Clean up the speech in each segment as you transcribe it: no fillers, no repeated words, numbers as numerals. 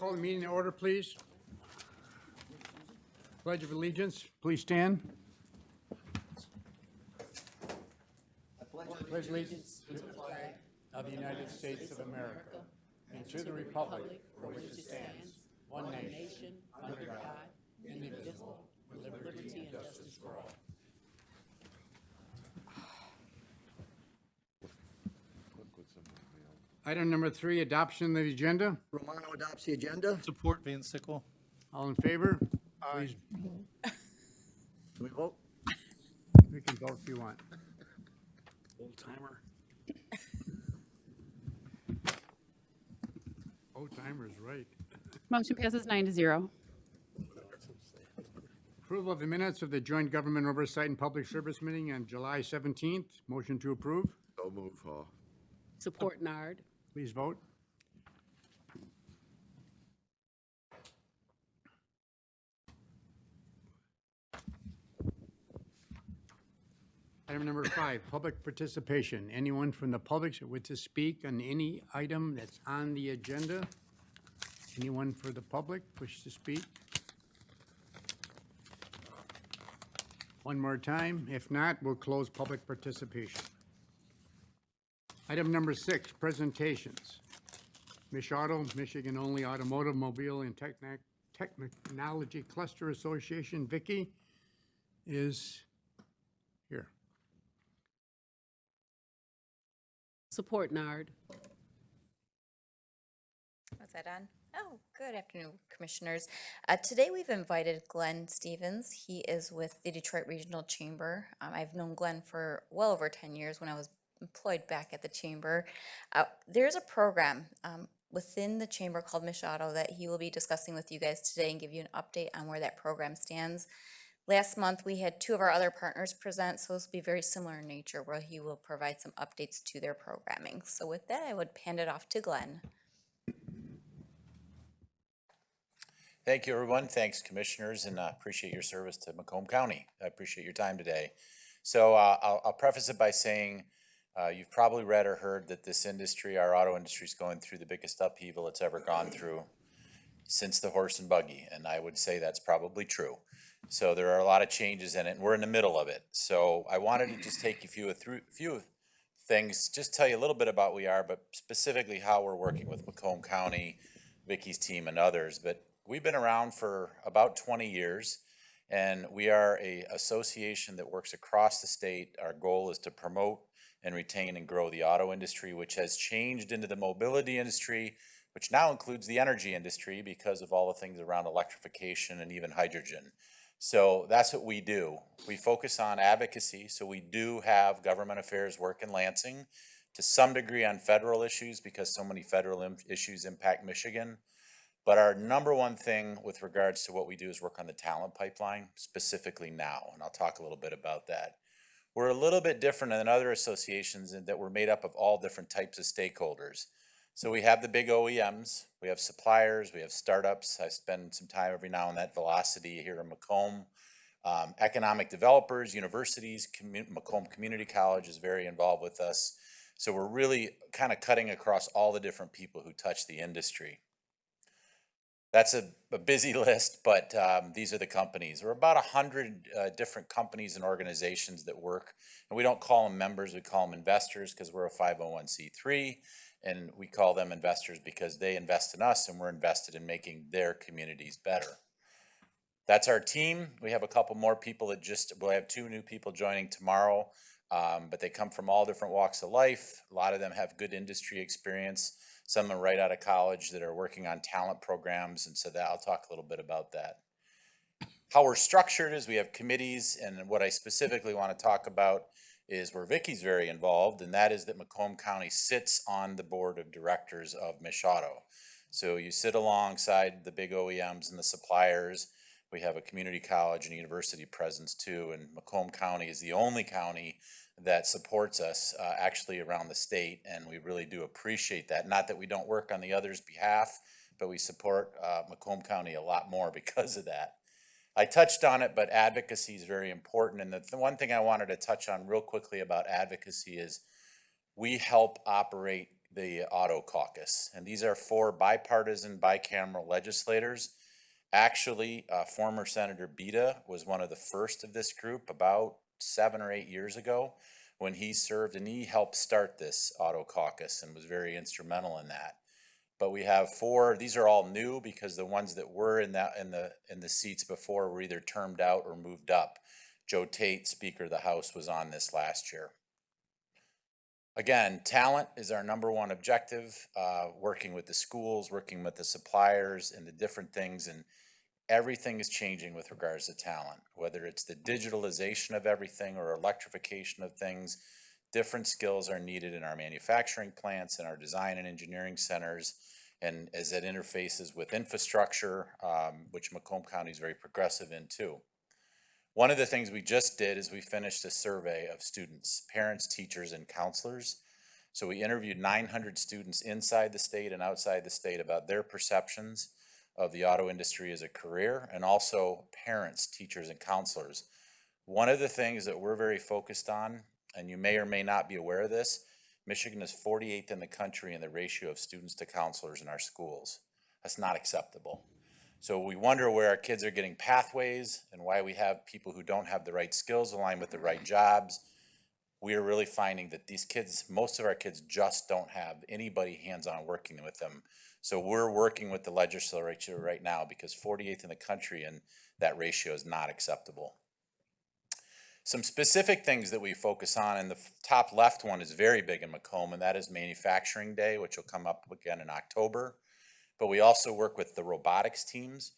Call the meeting to order, please. Pledge of Allegiance, please stand. Pledge allegiance to the flag of the United States of America and to the republic for which it stands, one nation, under God, indivisible, with liberty and justice for all. Item number 3, adoption of the agenda. Romano adopts the agenda. Support Van Sickle. All in favor? Please, Can we vote? we can vote if you want. Old timer. Old timer's right. Motion passes 9-0. Approval of the minutes of the Joint Government Oversight and Public Service meeting on July 17th. Motion to approve. So move, Hall. Support Nard. Please vote. Item number 5, public participation. Anyone from the public that wishes to speak on any item that's on the agenda? Anyone for the public wish to speak? One more time. If not, we'll close public participation. Item number 6, presentations. MICHauto, Michigan-only automotive, mobile, and technology cluster association. Vicki is here. Support Nard. Was that on? Oh, good afternoon, Commissioners. Today we've invited Glenn Stevens. He is with the Detroit Regional Chamber. I've known Glenn for well over 10 years when I was employed back at the Chamber. There's a program within the Chamber called MICHauto that he will be discussing with you guys today and give you an update on where that program stands. Last month, we had 2 of our other partners present, so this will be very similar in nature, where he will provide some updates to their programming. So with that, I would hand it off to Glenn. Thank you, everyone. Thanks, commissioners, and appreciate your service to Macomb County. I appreciate your time today. So I'll preface it by saying you've probably read or heard that this industry, our auto industry, is going through the biggest upheaval it's ever gone through since the horse and buggy, and I would say that's probably true. So there are a lot of changes in it, and we're in the middle of it. So I wanted to just take you through a few things, just tell you a little bit about where we are, but specifically how we're working with Macomb County, Vicky's team, and others. But we've been around for about 20 years, and we are an association that works across the state. Our goal is to promote and retain and grow the auto industry, which has changed into the mobility industry, which now includes the energy industry because of all the things around electrification and even hydrogen. So that's what we do. We focus on advocacy, so we do have government affairs work in Lansing to some degree on federal issues because so many federal issues impact Michigan. But our number one thing with regards to what we do is work on the talent pipeline, specifically now, and I'll talk a little bit about that. We're a little bit different than other associations in that we're made up of all different types of stakeholders. So we have the big OEMs, we have suppliers, we have startups. I spend some time every now and then at Velocity here in Macomb. Economic developers, universities, Macomb Community College is very involved with us. So we're really kind of cutting across all the different people who touch the industry. That's a busy list, but these are the companies. There are about 100 different companies and organizations that work, and we don't call them members, we call them investors because we're a 501c3, and we call them investors because they invest in us and we're invested in making their communities better. That's our team. We have a couple more people that we'll have 2 new people joining tomorrow, but they come from all different walks of life. A lot of them have good industry experience. Some are right out of college that are working on talent programs, and so I'll talk a little bit about that. How we're structured is we have committees, and what I specifically want to talk about is where Vicky's very involved, and that is that Macomb County sits on the board of directors of MICHauto. So you sit alongside the big OEMs and the suppliers. We have a community college and university presence too, and Macomb County is the only county that supports us actually around the state, and we really do appreciate that. Not that we don't work on the others' behalf, but we support Macomb County a lot more because of that. I touched on it, but advocacy is very important, and the one thing I wanted to touch on real quickly about advocacy is we help operate the Auto Caucus. And these are 4 bipartisan, bicameral legislators. Actually, former Senator Beta was one of the first of this group about 7 or 8 years ago when he served, and he helped start this Auto Caucus and was very instrumental in that. But we have 4, these are all new because the ones that were in the seats before were either termed out or moved up. Joe Tate, Speaker of the House, was on this last year. Again, talent is our number one objective, working with the schools, working with the suppliers and the different things, and everything is changing with regards to talent, whether it's the digitalization of everything or electrification of things. Different skills are needed in our manufacturing plants and our design and engineering centers, and as it interfaces with infrastructure, which Macomb County is very progressive in too. One of the things we just did is we finished a survey of students, parents, teachers, and counselors. So we interviewed 900 students inside the state and outside the state about their perceptions of the auto industry as a career, and also parents, teachers, and counselors. One of the things that we're very focused on, and you may or may not be aware of this, Michigan is 48th in the country in the ratio of students to counselors in our schools. That's not acceptable. So we wonder where our kids are getting pathways and why we have people who don't have the right skills aligned with the right jobs. We are really finding that these kids, most of our kids just don't have anybody hands-on working with them. So we're working with the legislature right now because 48th in the country and that ratio is not acceptable. Some specific things that we focus on, and the top left one is very big in Macomb, and that is Manufacturing Day, which will come up again in October. But we also work with the robotics teams.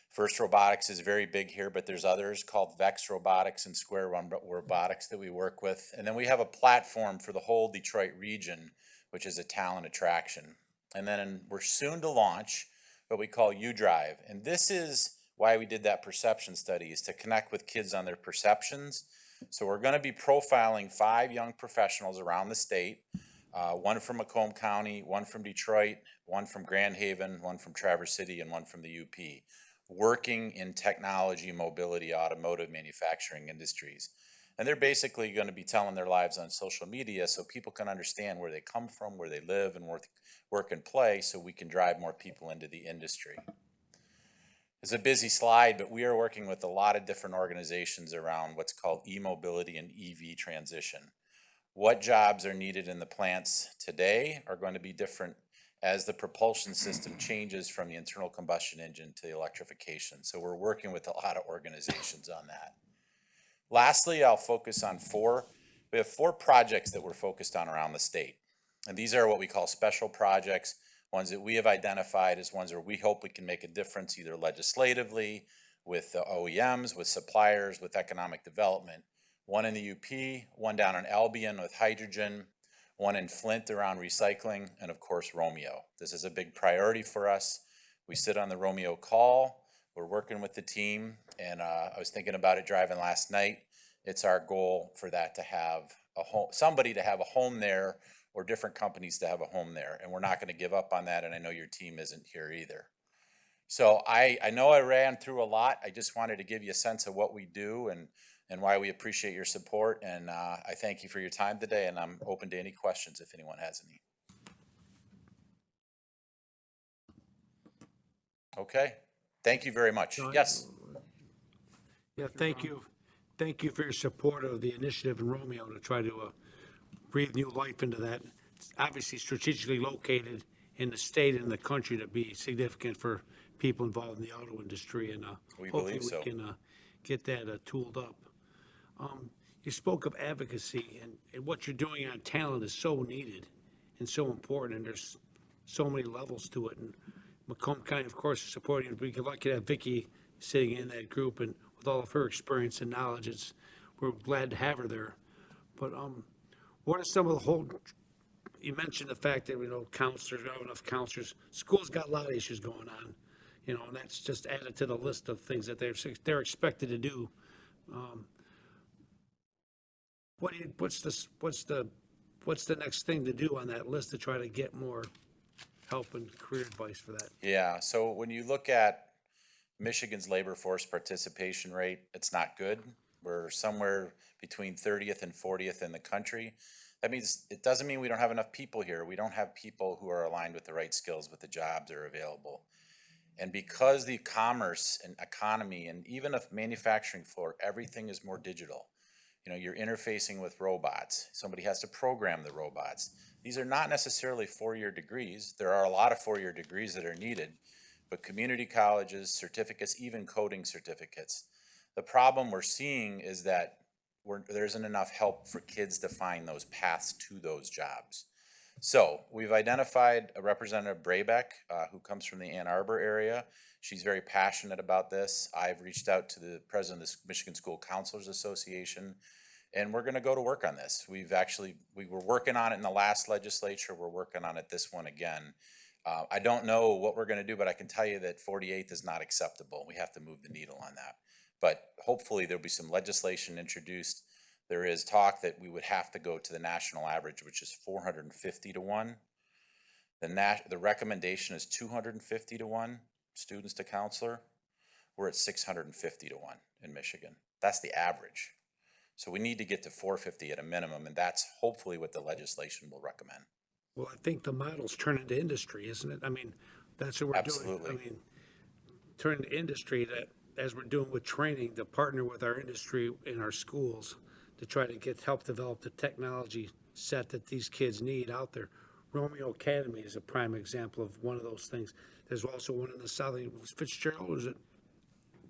First Robotics is very big here, but there's others called Vex Robotics and Square One Robotics that we work with. And then we have a platform for the whole Detroit region, which is a talent attraction. And then we're soon to launch what we call UDrive. And this is why we did that perception study, is to connect with kids on their perceptions. So we're going to be profiling 5 young professionals around the state. One from Macomb County, one from Detroit, one from Grand Haven, one from Traverse City, and one from the UP, working in technology, mobility, automotive, manufacturing industries. And they're basically going to be telling their lives on social media so people can understand where they come from, where they live, and work and play, so we can drive more people into the industry. It's a busy slide, but we are working with a lot of different organizations around what's called e-mobility and EV transition. What jobs are needed in the plants today are going to be different as the propulsion system changes from the internal combustion engine to the electrification. So we're working with a lot of organizations on that. Lastly, I'll focus on 4. We have 4 projects that we're focused on around the state. And these are what we call special projects, ones that we have identified as ones where we hope we can make a difference either legislatively, with the OEMs, with suppliers, with economic development. One in the UP, one down in Albion with hydrogen, one in Flint around recycling, and of course Romeo. This is a big priority for us. We sit on the Romeo call. We're working with the team, and I was thinking about it driving last night. It's our goal for that to have a home, somebody to have a home there, or different companies to have a home there, and we're not going to give up on that, and I know your team isn't here either. So I know I ran through a lot. I just wanted to give you a sense of what we do and why we appreciate your support, and I thank you for your time today, and I'm open to any questions if anyone has any. Okay, thank you very much. Yes. Yeah, thank you. Thank you for your support of the initiative in Romeo to try to breathe new life into that. It's obviously strategically located in the state and the country to be significant for people involved in the auto industry, and hopefully we can get that tooled up. You spoke of advocacy, and what you're doing on talent is so needed and so important, and there's so many levels to it. And Macomb County, of course, is supporting it. We're lucky to have Vicki sitting in that group, and with all of her experience and knowledge, we're glad to have her there. But what are some of the you mentioned the fact that, counselors, we don't have enough counselors. Schools got a lot of issues going on, and that's just added to the list of things that they're expected to do. What's the next thing to do on that list to try to get more help and career advice for that? Yeah, so when you look at Michigan's labor force participation rate, it's not good. We're somewhere between 30th and 40th in the country. That means, it doesn't mean we don't have enough people here. We don't have people who are aligned with the right skills, with the jobs that are available. And because the commerce and economy and even a manufacturing floor, everything is more digital. You know, you're interfacing with robots. Somebody has to program the robots. These are not necessarily four-year degrees. There are a lot of four-year degrees that are needed, but community colleges, certificates, even coding certificates. The problem we're seeing is that there isn't enough help for kids to find those paths to those jobs. So we've identified a Representative Brabeck, who comes from the Ann Arbor area. She's very passionate about this. I've reached out to the president of the Michigan School Counselors Association, and we're gonna go to work on this. We were working on it in the last legislature. We're working on it this one again. I don't know what we're gonna do, but I can tell you that 48th is not acceptable. We have to move the needle on that. But hopefully there'll be some legislation introduced. There is talk that we would have to go to the national average, which is 450 to 1. The recommendation is 250 to 1 students to counselor. We're at 650 to 1 in Michigan. That's the average. So we need to get to 450 at a minimum, and that's hopefully what the legislation will recommend. Well, I think the model's turn into industry, isn't it? I mean, that's what we're Absolutely. doing. I mean, turn into industry that, as we're doing with training, to partner with our industry in our schools to try to help develop the technology set that these kids need out there. Romeo Academy is a prime example of one of those things. There's also one in the south. Was Fitzgerald, or is it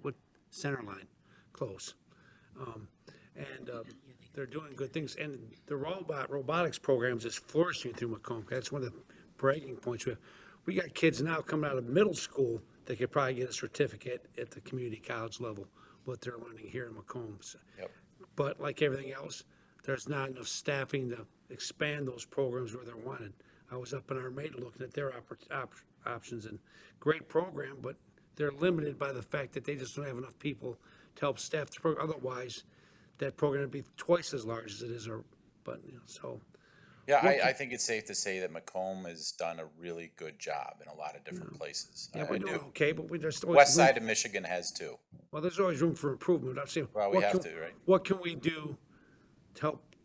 what Centerline? Close. They're doing good things. And the robotics programs is flourishing through Macomb. That's one of the bragging points. We got kids now coming out of middle school that could probably get a certificate at the community college level, what they're learning here in Macomb. So, Yep. but like everything else, there's not enough staffing to expand those programs where they're wanted. I was up in Armada looking at their options, and great program, but they're limited by the fact that they just don't have enough people to help staff the program. Otherwise, that program would be twice as large as it is, but, you know, so. Yeah, I think it's safe to say that Macomb has done a really good job in a lot of different places. Yeah, I we're doing do. okay, but there's always West room- side of Michigan has too. Well, there's always room for improvement. I'm saying, Well, we have to, right? What can we do to help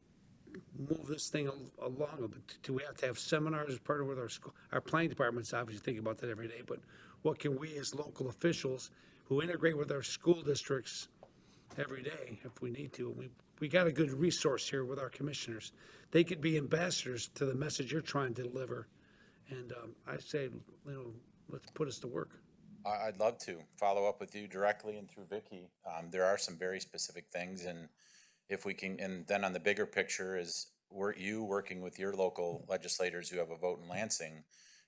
move this thing along? Do we have to have seminars as part of with our school? Our planning department's obviously thinking about that every day, but what can we as local officials who integrate with our school districts every day, if we need to? We got a good resource here with our commissioners. They could be ambassadors to the message you're trying to deliver. And I say, you know, let's put us to work. I'd love to follow up with you directly and through Vicky. There are some very specific things, and if we can, and then on the bigger picture is you working with your local legislators who have a vote in Lansing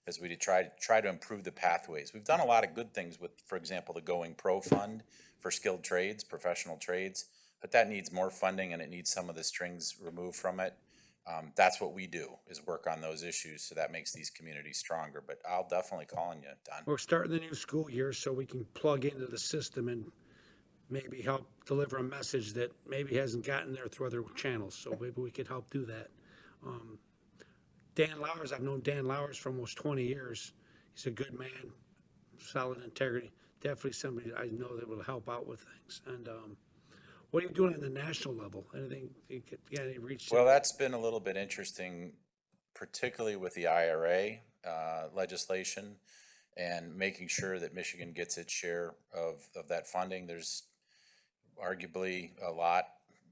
as we try to improve the pathways. We've done a lot of good things with, for example, the Going Pro Fund for skilled trades, professional trades, but that needs more funding and it needs some of the strings removed from it. That's what we do, is work on those issues, so that makes these communities stronger. But I'll definitely call on you, Don. We're starting the new school year so we can plug into the system and maybe help deliver a message that maybe hasn't gotten there through other channels. So maybe we could help do that. Dan Lowers, I've known Dan Lowers for almost 20 years. He's a good man, solid integrity. Definitely somebody I know that will help out with things. And what are you doing at the national level? Anything you got any reach? Well, that's been a little bit interesting, particularly with the IRA legislation and making sure that Michigan gets its share of that funding. There's arguably a lot,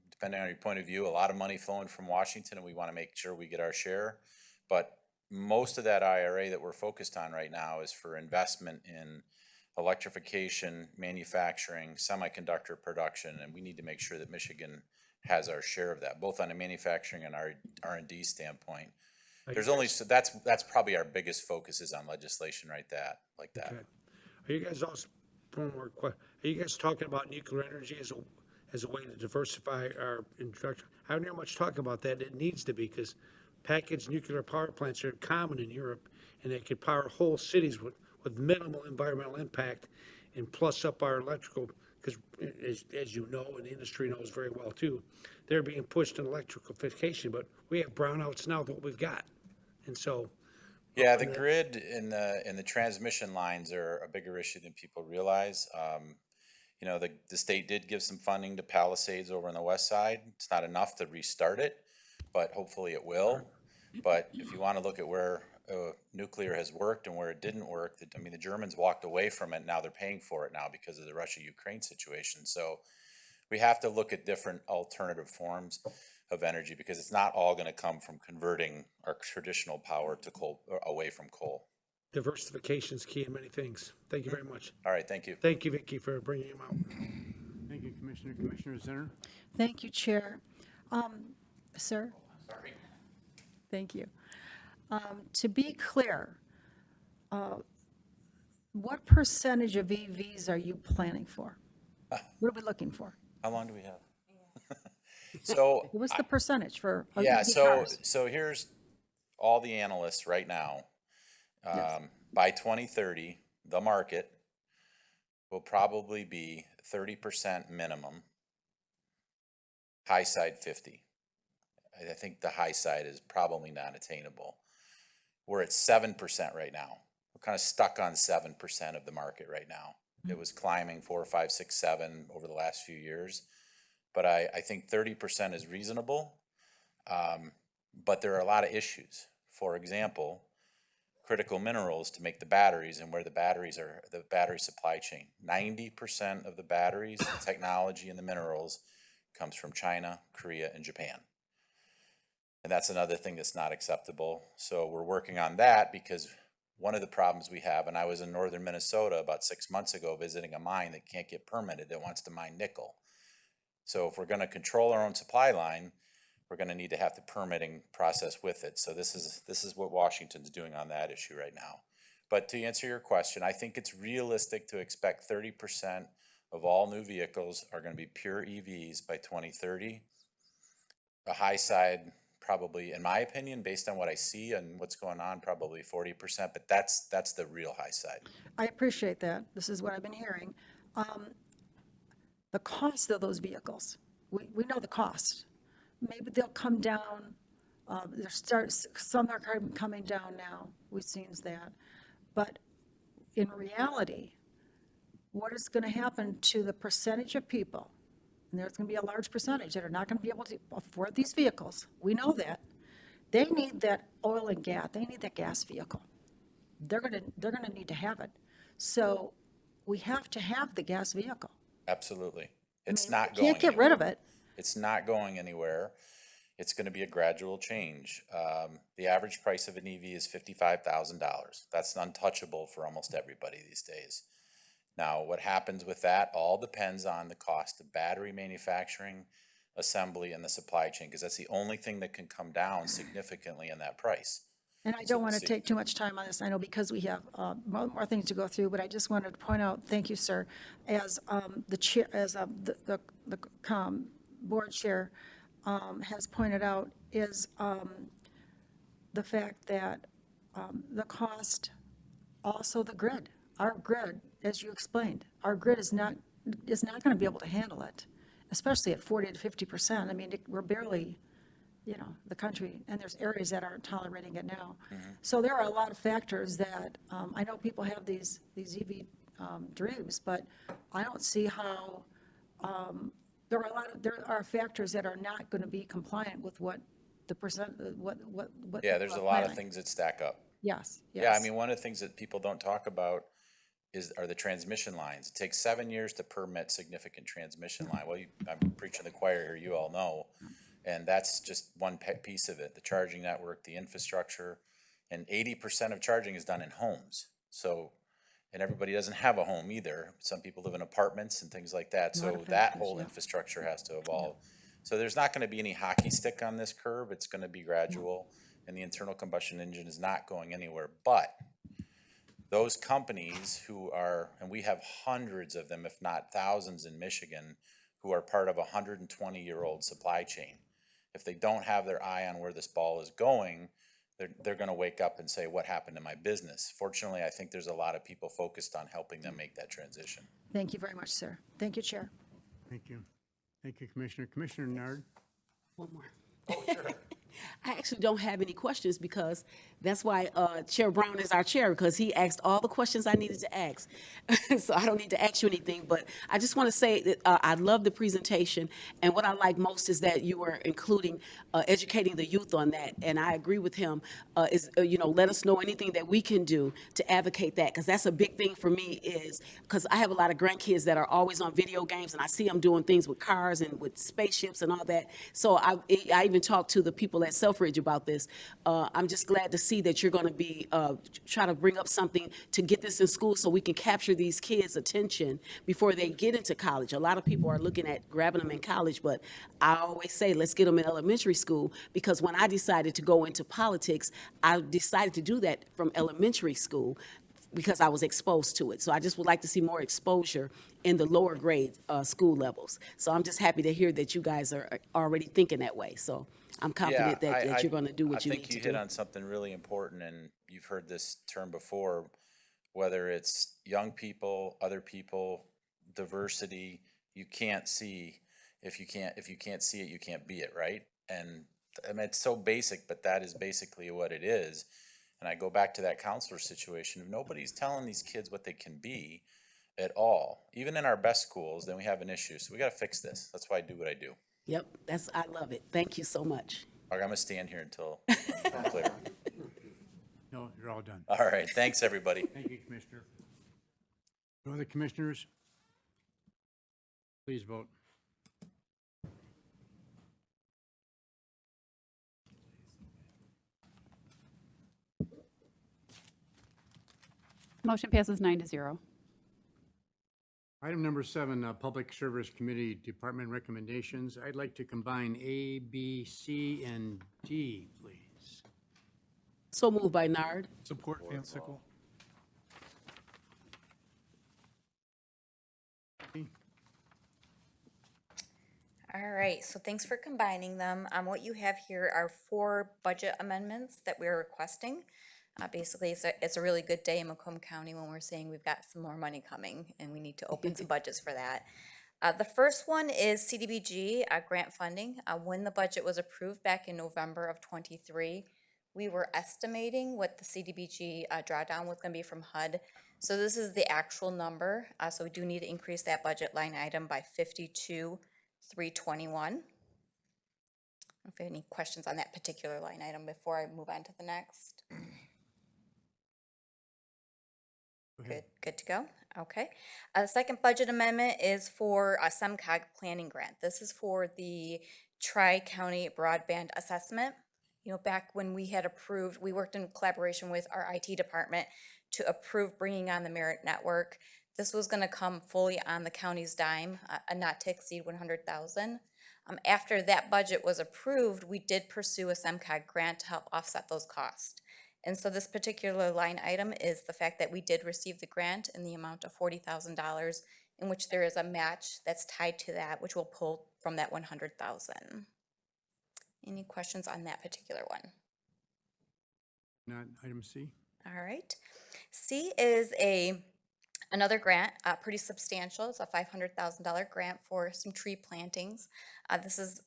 depending on your point of view, a lot of money flowing from Washington, and we want to make sure we get our share. But most of that IRA that we're focused on right now is for investment in electrification, manufacturing, semiconductor production, and we need to make sure that Michigan has our share of that, both on a manufacturing and R&D standpoint. There's only, so that's probably our biggest focus is on legislation like that. Okay. Are you guys also, one more question, are you guys talking about nuclear energy as a way to diversify our introduction? I don't hear much talk about that. It needs to be, because packaged nuclear power plants are common in Europe, and they could power whole cities with minimal environmental impact and plus up our electrical, because as you know, and the industry knows very well too, they're being pushed in electrification, but we have brownouts now with what we've got. And so. Yeah, the grid and the transmission lines are a bigger issue than people realize. You know, the state did give some funding to Palisades over on the west side. It's not enough to restart it, but hopefully it will. But if you want to look at where nuclear has worked and where it didn't work, I mean, the Germans walked away from it. Now they're paying for it now because of the Russia-Ukraine situation. So we have to look at different alternative forms of energy because it's not all going to come from converting our traditional power to coal, or away from coal. Diversification is key in many things. Thank you very much. All right, thank you. Thank you, Vicki, for bringing him out. Thank you, Commissioner. Commissioner Zinner? Thank you, Chair. Sir? Sorry. Thank you. To be clear, what percentage of EVs are you planning for? What are we looking for? How long do we have? So, What's the percentage for yeah, EV so, cars? so here's all the analysts right now. By 2030, the market will probably be 30% minimum, high side 50. I think the high side is probably not attainable. We're at 7% right now. We're kind of stuck on 7% of the market right now. It was climbing 4, 5, 6, 7 over the last few years. But I think 30% is reasonable. But there are a lot of issues. For example, critical minerals to make the batteries and where the batteries are, the battery supply chain. 90% of the batteries, the technology, and the minerals comes from China, Korea, and Japan. And that's another thing that's not acceptable. So we're working on that because one of the problems we have, and I was in northern Minnesota about 6 months ago visiting a mine that can't get permitted that wants to mine nickel. So if we're going to control our own supply line, we're going to need to have the permitting process with it. So this is what Washington's doing on that issue right now. But to answer your question, I think it's realistic to expect 30% of all new vehicles are going to be pure EVs by 2030. The high side, probably, in my opinion, based on what I see and what's going on, probably 40%, but that's the real high side. I appreciate that. This is what I've been hearing. The cost of those vehicles, we know the cost. Maybe they'll come down. Some are coming down now. We've seen that. But in reality, what is going to happen to the percentage of people, and there's going to be a large percentage that are not going to be able to afford these vehicles. We know that. They need that oil and gas. They need that gas vehicle. They're going to need to have it. So we have to have the gas vehicle. Absolutely. It's I mean, not going can't get rid of it. It's not going anywhere. It's going to be a gradual change. The average price of an EV is $55,000. That's untouchable for almost everybody these days. Now, what happens with that all depends on the cost of battery manufacturing, assembly, and the supply chain, because that's the only thing that can come down significantly in that price. And I don't want to take too much time on this, I know, because we have more things to go through, but I just wanted to point out, thank you, sir, as the chair, as the board chair has pointed out, is the fact that the cost, also the grid, our grid, as you explained, our grid is not going to be able to handle it, especially at 40 to 50%. I mean, we're barely, the country, and there's areas that aren't tolerating it now. Mm-hmm. So there are a lot of factors that, I know people have these EV dreams, but I don't see how, there are factors that are not going to be compliant with what the percent, what. Yeah, there's a lot of things that stack up. Yes. Yeah, I mean, one of the things that people don't talk about are the transmission lines. It takes 7 years to permit significant transmission line. Well, I'm preaching the choir here, you all know. And that's just one piece of it, the charging network, the infrastructure, and 80% of charging is done in homes. So, and everybody doesn't have a home either. Some people live in apartments and things like that. So that whole infrastructure has to evolve. So there's not going to be any hockey stick on this curve. It's going to be gradual, and the internal combustion engine is not going anywhere. But those companies who are, and we have hundreds of them, if not thousands in Michigan, who are part of a 120-year-old supply chain. If they don't have their eye on where this ball is going, they're going to wake up and say, what happened to my business? Fortunately, I think there's a lot of people focused on helping them make that transition. Thank you very much, sir. Thank you, Chair. Thank you. Thank you, Commissioner. Commissioner Nard? One more. Oh, sure. I actually don't have any questions because that's why Chair Brown is our chair, because he asked all the questions I needed to ask. So I don't need to ask you anything, but I just want to say that I love the presentation, and what I like most is that you are including educating the youth on that, and I agree with him, let us know anything that we can do to advocate that, because that's a big thing for me, is because I have a lot of grandkids that are always on video games, and I see them doing things with cars and with spaceships and all that. So I even talked to the people at Selfridge about this. I'm just glad to see that you're going to be try to bring up something to get this in school so we can capture these kids' attention before they get into college. A lot of people are looking at grabbing them in college, but I always say let's get them in elementary school, because when I decided to go into politics, I decided to do that from elementary school because I was exposed to it. So I just would like to see more exposure in the lower grade school levels. So I'm just happy to hear that you guys are already thinking that way. So I'm confident that you're going to do what you need I to think do. you hit on something really important, and you've heard this term before, whether it's young people, other people, diversity. You can't see if you can't see it, you can't be it, right? And I mean, it's so basic, but that is basically what it is. And I go back to that counselor situation. If nobody's telling these kids what they can be at all, even in our best schools, then we have an issue. So we got to fix this. That's why I do what I do. Yep, I love it. Thank you so much. I'm going to stand here until I'm clear. No, you're all done. All right. Thanks, everybody. Thank you, Commissioner. No other commissioners? Please vote. Motion passes 9-0. Item number 7, Public Service Committee Department Recommendations. I'd like to combine A, B, C, and D, please. So moved by Nard. Support Van Sickle. All right, so thanks for combining them. What you have here are 4 budget amendments that we're requesting. Basically, it's a really good day in Macomb County when we're saying we've got some more money coming and we need to open some budgets for that. The first one is CDBG grant funding. When the budget was approved back in November of '23, we were estimating what the CDBG drawdown was going to be from HUD. So this is the actual number. So we do need to increase that budget line item by $52,321. If you have any questions on that particular line item before I move on to the next. Good to go. Okay. The second budget amendment is for a SEMCOG planning grant. This is for the Tri-County Broadband Assessment. Back when we had approved, we worked in collaboration with our IT department to approve bringing on the Merit Network. This was going to come fully on the county's dime, not to exceed $100,000. After that budget was approved, we did pursue a SEMCOG grant to help offset those costs. And so this particular line item is the fact that we did receive the grant in the amount of $40,000, in which there is a match that's tied to that, which will pull from that $100,000. Any questions on that particular one? Not item C? All right. C is another grant, pretty substantial. It's a $500,000 grant for some tree plantings. This is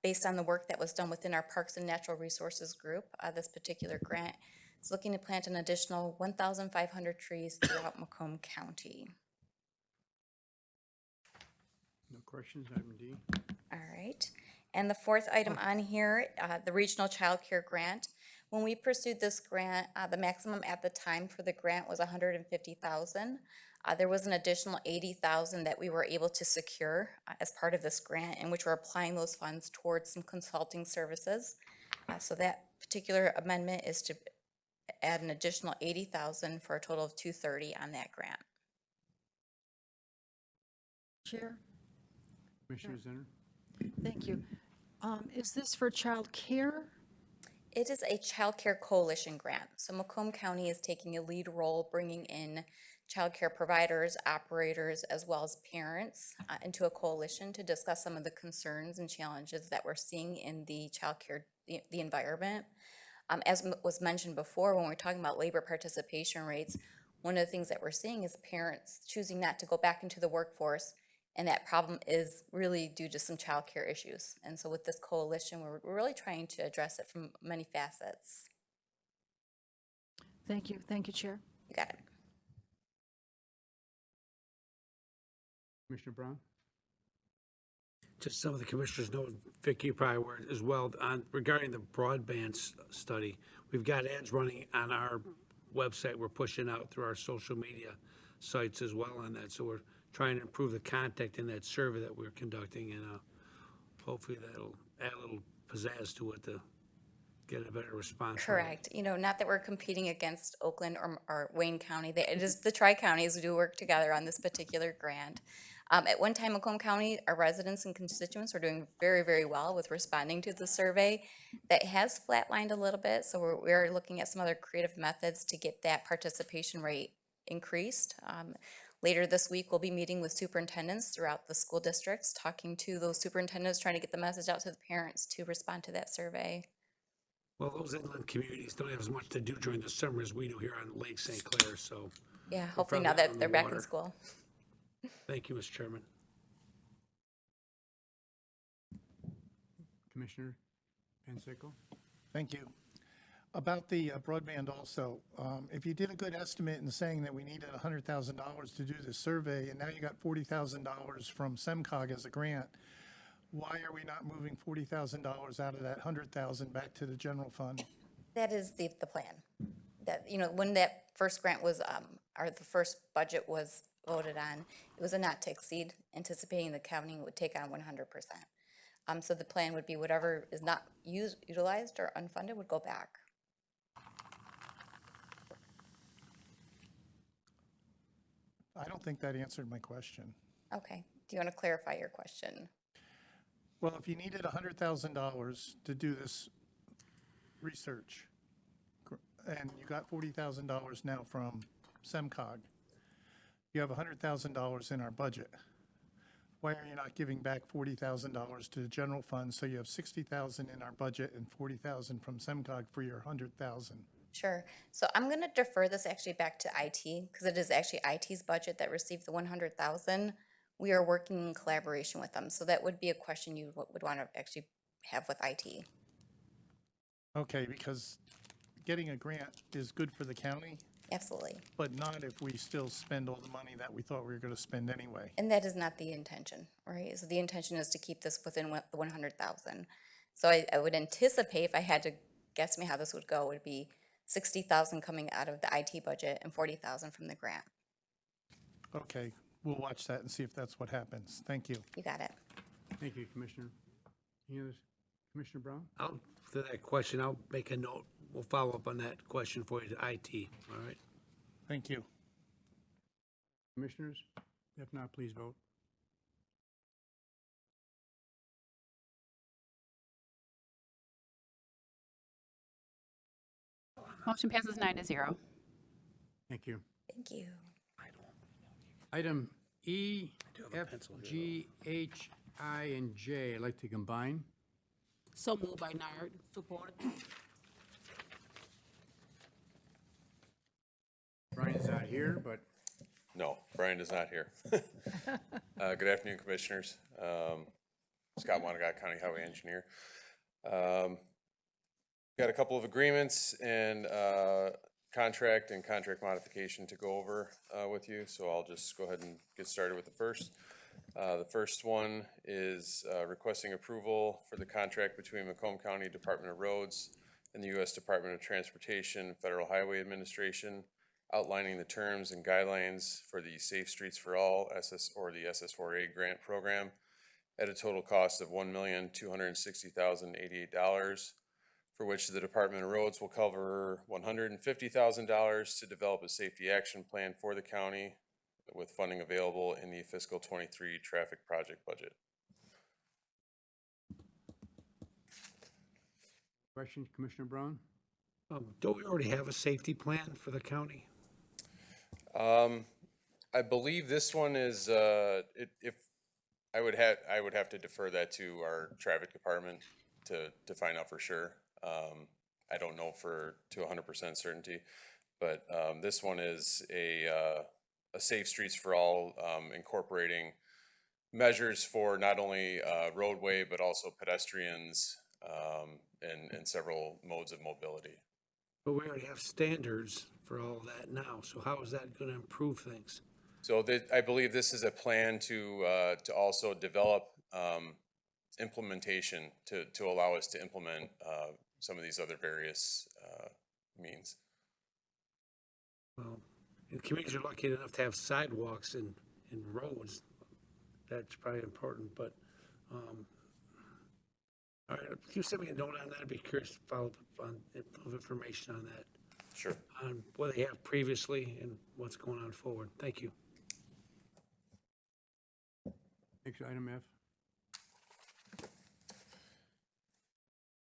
based on the work that was done within our Parks and Natural Resources group. This particular grant is looking to plant an additional 1,500 trees throughout Macomb County. No questions, item D? All right. And the fourth item on here, the Regional Child Care Grant. When we pursued this grant, the maximum at the time for the grant was $150,000. There was an additional $80,000 that we were able to secure as part of this grant, in which we're applying those funds towards some consulting services. So that particular amendment is to add an additional $80,000 for a total of $230,000 on that grant. Chair, Commissioner Zenner? thank you. Is this for child care? It is a child care coalition grant. So Macomb County is taking a lead role, bringing in child care providers, operators, as well as parents into a coalition to discuss some of the concerns and challenges that we're seeing in the child care, the environment. As was mentioned before, when we're talking about labor participation rates, one of the things that we're seeing is parents choosing not to go back into the workforce And that problem is really due to some childcare issues. And so with this coalition, we're really trying to address it from many facets. Thank you, Chair. You got it. Commissioner Brown? Just some of the commissioners know, Vicky, you probably were as well, on regarding the broadband study. We've got ads running on our website. We're pushing out through our social media sites as well on that. So we're trying to improve the contact in that survey that we're conducting, and hopefully that'll add a little pizzazz to it to get a better response. Correct. You know, not that we're competing against Oakland or Wayne County. It is the tri-counties do work together on this particular grant. At one time, Macomb County, our residents and constituents were doing very, very well with responding to the survey. That has flatlined a little bit, so we're looking at some other creative methods to get that participation rate increased. Later this week, we'll be meeting with superintendents throughout the school districts, talking to those superintendents, trying to get the message out to the parents to respond to that survey. Well, those inland communities don't have as much to do during the summer as we do here on Lake St. Clair, so. Yeah, hopefully probably now out that on they're the back in water. school. Thank you, Mr. Chairman. Commissioner Panseco? Thank you. About the broadband also, if you did a good estimate in saying that we needed $100,000 to do the survey, and now you got $40,000 from SEMCOG as a grant, why are we not moving $40,000 out of that $100,000 back to the general fund? That is the plan. That, you know, when that first grant was, or the first budget was voted on, it was a not to exceed, anticipating the county would take on 100%. So the plan would be whatever is not utilized or unfunded would go back. I don't think that answered my question. Okay. Do you want to clarify your question? Well, if you needed $100,000 to do this research, and you got $40,000 now from SEMCOG, you have $100,000 in our budget. Why are you not giving back $40,000 to the general fund, so you have $60,000 in our budget and $40,000 from SEMCOG for your $100,000? Sure. So I'm going to defer this actually back to IT, because it is actually IT's budget that received the 100,000. We are working in collaboration with them, so that would be a question you would want to actually have with IT. Okay, because getting a grant is good for the county, Absolutely. but not if we still spend all the money that we thought we were going to spend anyway. And that is not the intention, right? So the intention is to keep this within the 100,000. So I would anticipate, if I had to guesstimate how this would go, would be 60,000 coming out of the IT budget and 40,000 from the grant. Okay, we'll watch that and see if that's what happens. Thank you. You got it. Thank you, Commissioner. Any others? Commissioner Brown? To that question, I'll make a note. We'll follow up on that question for you to IT, all right? Thank you. Commissioners? If not, please vote. Motion passes 9-0. Thank you. Thank you. Item E, do have a F, pencil here, G, H, I, and J, I'd like to combine. So moved by Nard. Support. Brian's not here, but No, Brian is not here. Good afternoon, Commissioners. Scott Wanagott, County Highway Engineer. Got a couple of agreements and contract modification to go over with you, so I'll just go ahead and get started with the first. The first one is requesting approval for the contract between Macomb County Department of Roads and the U.S. Department of Transportation Federal Highway Administration, outlining the terms and guidelines for the Safe Streets for All the SS4A grant program at a total cost of $1,260,088, for which the Department of Roads will cover $150,000 to develop a safety action plan for the county, with funding available in the fiscal '23 traffic project budget. questions, Commissioner Brown? Don't we already have a safety plan for the county? I believe this one is, if, I would have to defer that to our traffic department to find out for sure. I don't know to 100% certainty, but, this one is a Safe Streets for All, incorporating, measures for not only roadway, but also pedestrians and several modes of mobility. But we already have standards for all that now, so how is that gonna improve things? So I believe this is a plan to also develop implementation to allow us to implement some of these other various means. Well, and communities are lucky enough to have sidewalks and roads. That's probably important, but, all right, if you send me a note on that, I'd be curious to follow up on, of information on that, Sure. on what they have previously and what's going on forward. Thank you. Next item F.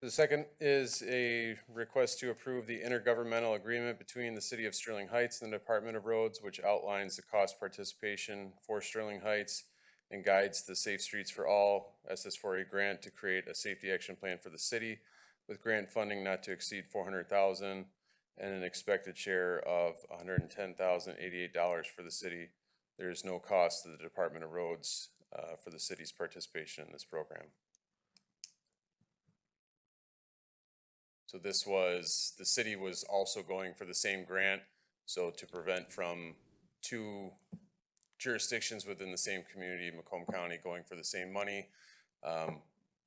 The second is a request to approve the intergovernmental agreement between the City of Sterling Heights and the Department of Roads, which outlines the cost participation for Sterling Heights and guides the Safe Streets for All SS4A grant to create a safety action plan for the city with grant funding not to exceed $400,000 and an expected share of $110,088 for the city. There is no cost to the Department of Roads for the city's participation in this program. So this was, the city was also going for the same grant, so to prevent from two jurisdictions within the same community, Macomb County, going for the same money,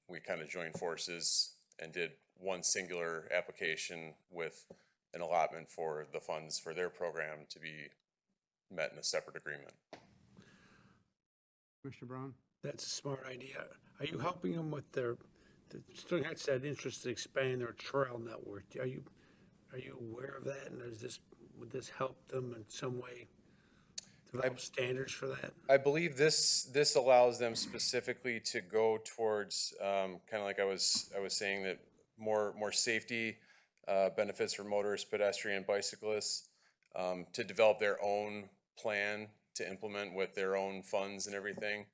we kind of joined forces and did one singular application with an allotment for the funds for their program to be met in a separate agreement. Commissioner Brown? That's a smart idea. Are you helping them with their, the Sterling Heights had interest in expanding their trail network? Are you aware of that? And would this help them in some way develop standards for that? I believe this allows them specifically to go towards, kind of like I was saying, that more safety benefits for motorists, pedestrian, bicyclists, to develop their own plan to implement with their own funds and everything.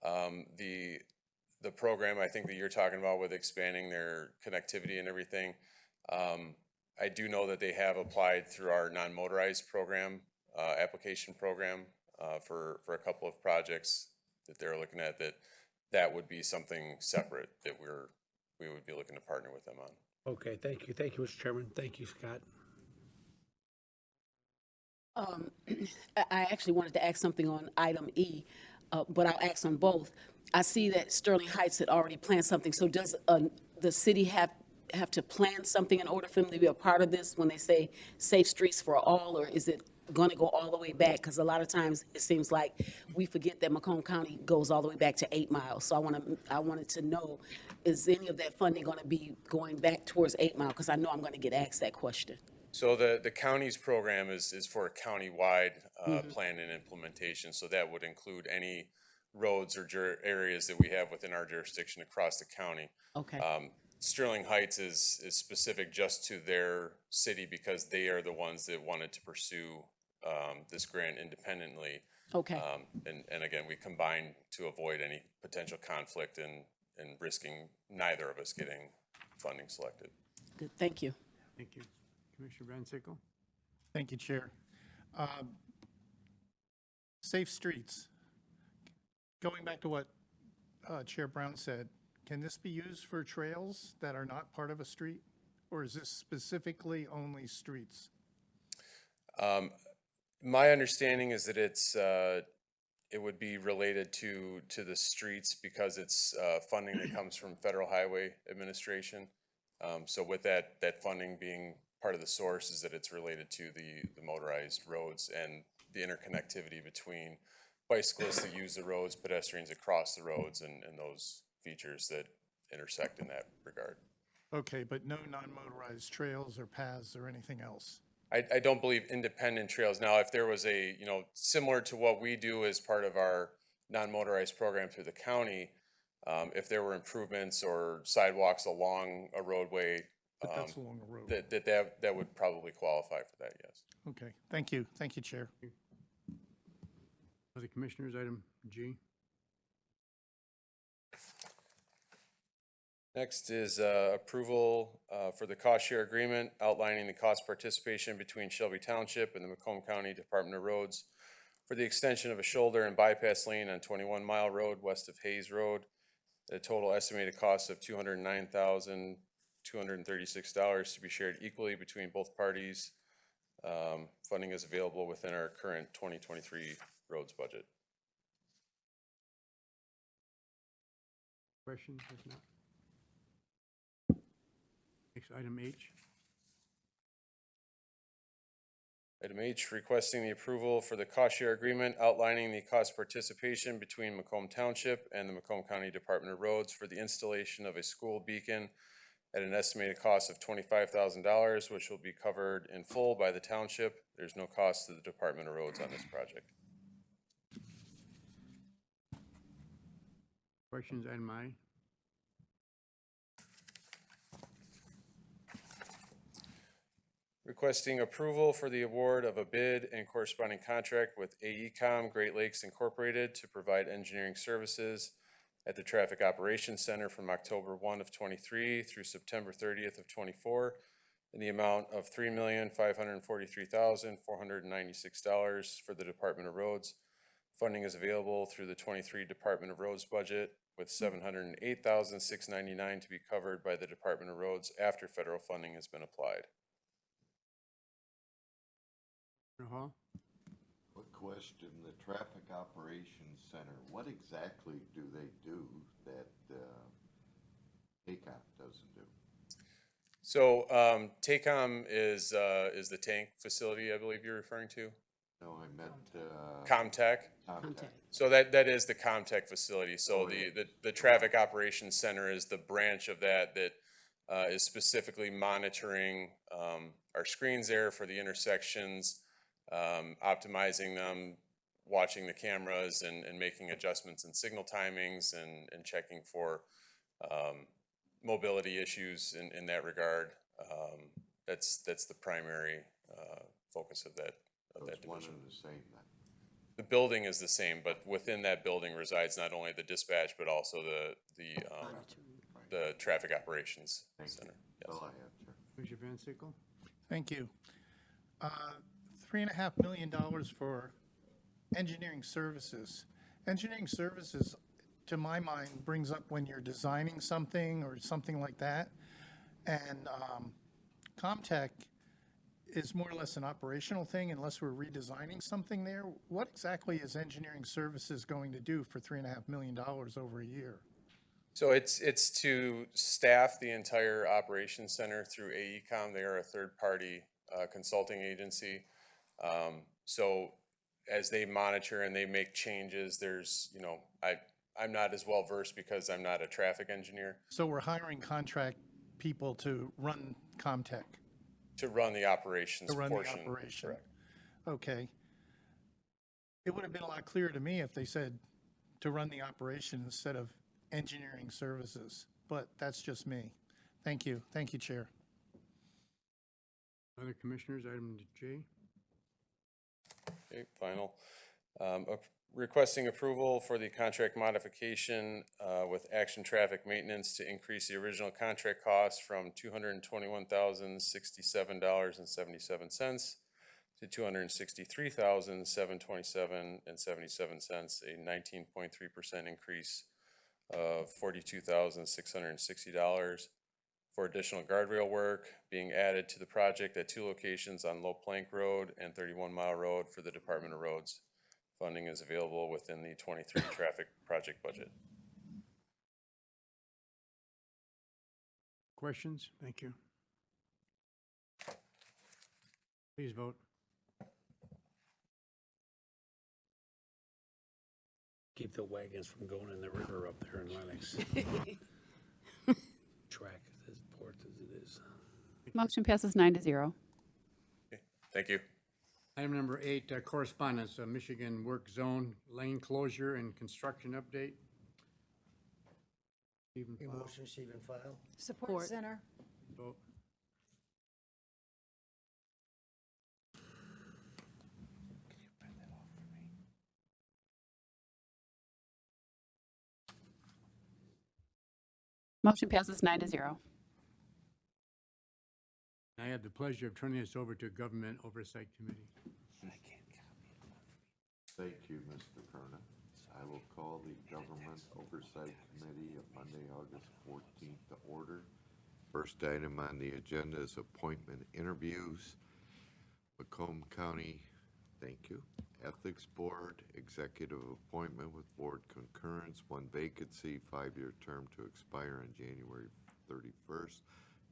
The program I think that you're talking about with expanding their connectivity and everything, I do know that they have applied through our non-motorized program, application program, for a couple of projects that they're looking at, that would be something separate that we would be looking to partner with them on. Okay, thank you. Thank you, Mr. Chairman. Thank you, Scott. I actually wanted to ask something on item E, but I'll ask on both. I see that Sterling Heights had already planned something, so does the city have to plan something in order for them to be a part of this when they say safe streets for all, or is it going to go all the way back? Because a lot of times it seems like we forget that Macomb County goes all the way back to 8 Mile. So I wanted to know, is any of that funding going to be going back towards 8 Mile? Because I know I'm going to get asked that question. So the county's program is for a county-wide plan and implementation. So that would include any roads or areas that we have within our jurisdiction across the county. Okay. Sterling Heights is specific just to their city because they are the ones that wanted to pursue this grant independently. Okay. And again, we combined to avoid any potential conflict and risking neither of us getting funding selected. Good. Thank you. Thank you. Commissioner Van Sickle? Thank you, Chair. Safe streets. Going back to what Chair Brown said, can this be used for trails that are not part of a street? Or is this specifically only streets? My understanding is that it would be related to the streets because it's funding that comes from Federal Highway Administration. So with that funding being part of the source is that it's related to the motorized roads and the interconnectivity between bicyclists that use the roads, pedestrians that cross the roads, and those features that intersect in that regard. Okay, but no non-motorized trails or paths or anything else? I don't believe independent trails. Now, if there was similar to what we do as part of our non-motorized program through the county, if there were improvements or sidewalks along a roadway, But that's along a road. that would probably qualify for that, yes. Okay, thank you. Thank you, Chair. Other commissioners, item G. Next is approval for the cost share agreement outlining the cost participation between Shelby Township and the Macomb County Department of Roads, for the extension of a shoulder and bypass lane on 21 Mile Road west of Hayes Road at a total estimated cost of $209,236 to be shared equally between both parties. Funding is available within our current 2023 roads budget. Questions? If not. Next, item H. Item H, requesting the approval for the cost share agreement outlining the cost participation between Macomb Township and the Macomb County Department of Roads for the installation of a school beacon at an estimated cost of $25,000, which will be covered in full by the township. There's no cost to the Department of Roads on this project. Questions, item I. Requesting approval for the award of a bid and corresponding contract with AECom Great Lakes Incorporated to provide engineering services at the Traffic Operations Center from October 1 of '23 through September 30th of '24 in the amount of $3,543,496 for the Department of Roads. Funding is available through the '23 Department of Roads budget, with $708,699 to be covered by the Department of Roads after federal funding has been applied. Mr. Hall? Quick question, the Traffic Operations Center, what exactly do they do that TACOM doesn't do? So TACOM is the tank facility, I believe you're referring to? No, I meant Comtech. Comtech. So that is the Comtech facility. So the Traffic Operations Center is the branch of that is specifically monitoring our screens there for the intersections, optimizing them, watching the cameras and making adjustments in signal timings and checking for mobility issues in that regard. That's the primary focus of that It's one division. and the same then. The building is the same, but within that building resides not only the dispatch, but also the Traffic Operations Center. That's all I have, Chair. Commissioner Van Sickle? Thank you. $3.5 million for engineering services. Engineering services, to my mind, brings up when you're designing something or something like that. And Comtech is more or less an operational thing unless we're redesigning something there. What exactly is engineering services going to do for $3.5 million over a year? So it's to staff the entire operations center through AECom. They are a third-party consulting agency. So as they monitor and they make changes, there's, I'm not as well versed because I'm not a traffic engineer. So we're hiring contract people to run Comtech, To run the operations to run the portion. operation? Correct. Okay. It would have been a lot clearer to me if they said to run the operation instead of engineering services, but that's just me. Thank you. Thank you, Chair. Other commissioners, item J. Okay, final. Requesting approval for the contract modification with Action Traffic Maintenance to increase the original contract cost from $221,067.77 to $263,727.77, a 19.3% increase of $42,660 for additional guardrail work being added to the project at 2 locations on Low Plank Road and 31 Mile Road for the Department of Roads. Funding is available within the '23 traffic project budget. Questions? Thank you. Please vote. Keep the wagons from going in the river up there in Lennox. Track is as port as it is. Motion passes 9-0. Okay, thank you. Item number 8, correspondence, Michigan Work Zone Lane Closure and Construction Update. Stephen File. Motion, receive and file. Support Center. Vote. Motion passes 9-0. I have the pleasure of turning this over to Government Oversight Committee. Thank you, Mr. Perna. I will call the Government Oversight Committee of Monday, August 14th to order. First item on the agenda is appointment interviews. Macomb County, thank you. Ethics Board, executive appointment with board concurrence, one vacancy, 5-year term to expire on January 31st,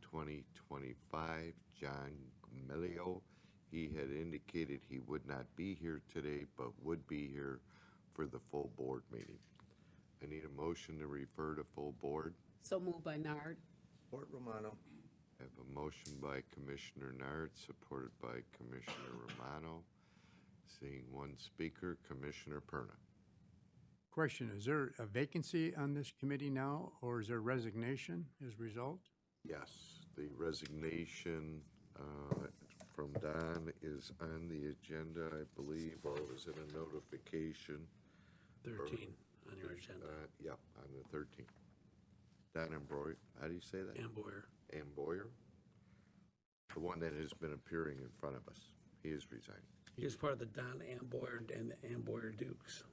2025. John Melio, he had indicated he would not be here today, but would be here for the full board meeting. I need a motion to refer to full board. So moved by Nard. Support Romano. I have a motion by Commissioner Nard, supported by Commissioner Romano. Seeing one speaker, Commissioner Perna. Question, is there a vacancy on this committee now, or is there resignation as a result? Yes, the resignation from Don is on the agenda, I believe, or was it a notification? 13 on your agenda. Yep, on the 13th. Don Amboyer, how do you say that? Amboyer. Amboyer? The one that has been appearing in front of us. He is resigning. He was part of the Don Amboyer and the Amboyer Dukes.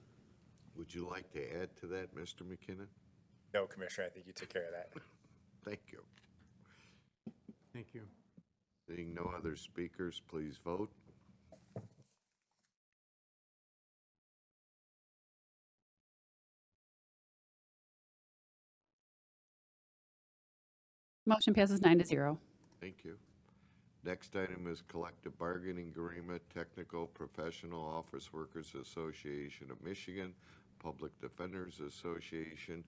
Would you like to add to that, Mr. McKinnon? No, Commissioner, I think you took care of that. Thank you. Thank you. Seeing no other speakers, please vote. Motion passes 9-0. Thank you. Next item is collective bargaining agreement, Technical Professional Office Workers Association of Michigan, Public Defenders Association,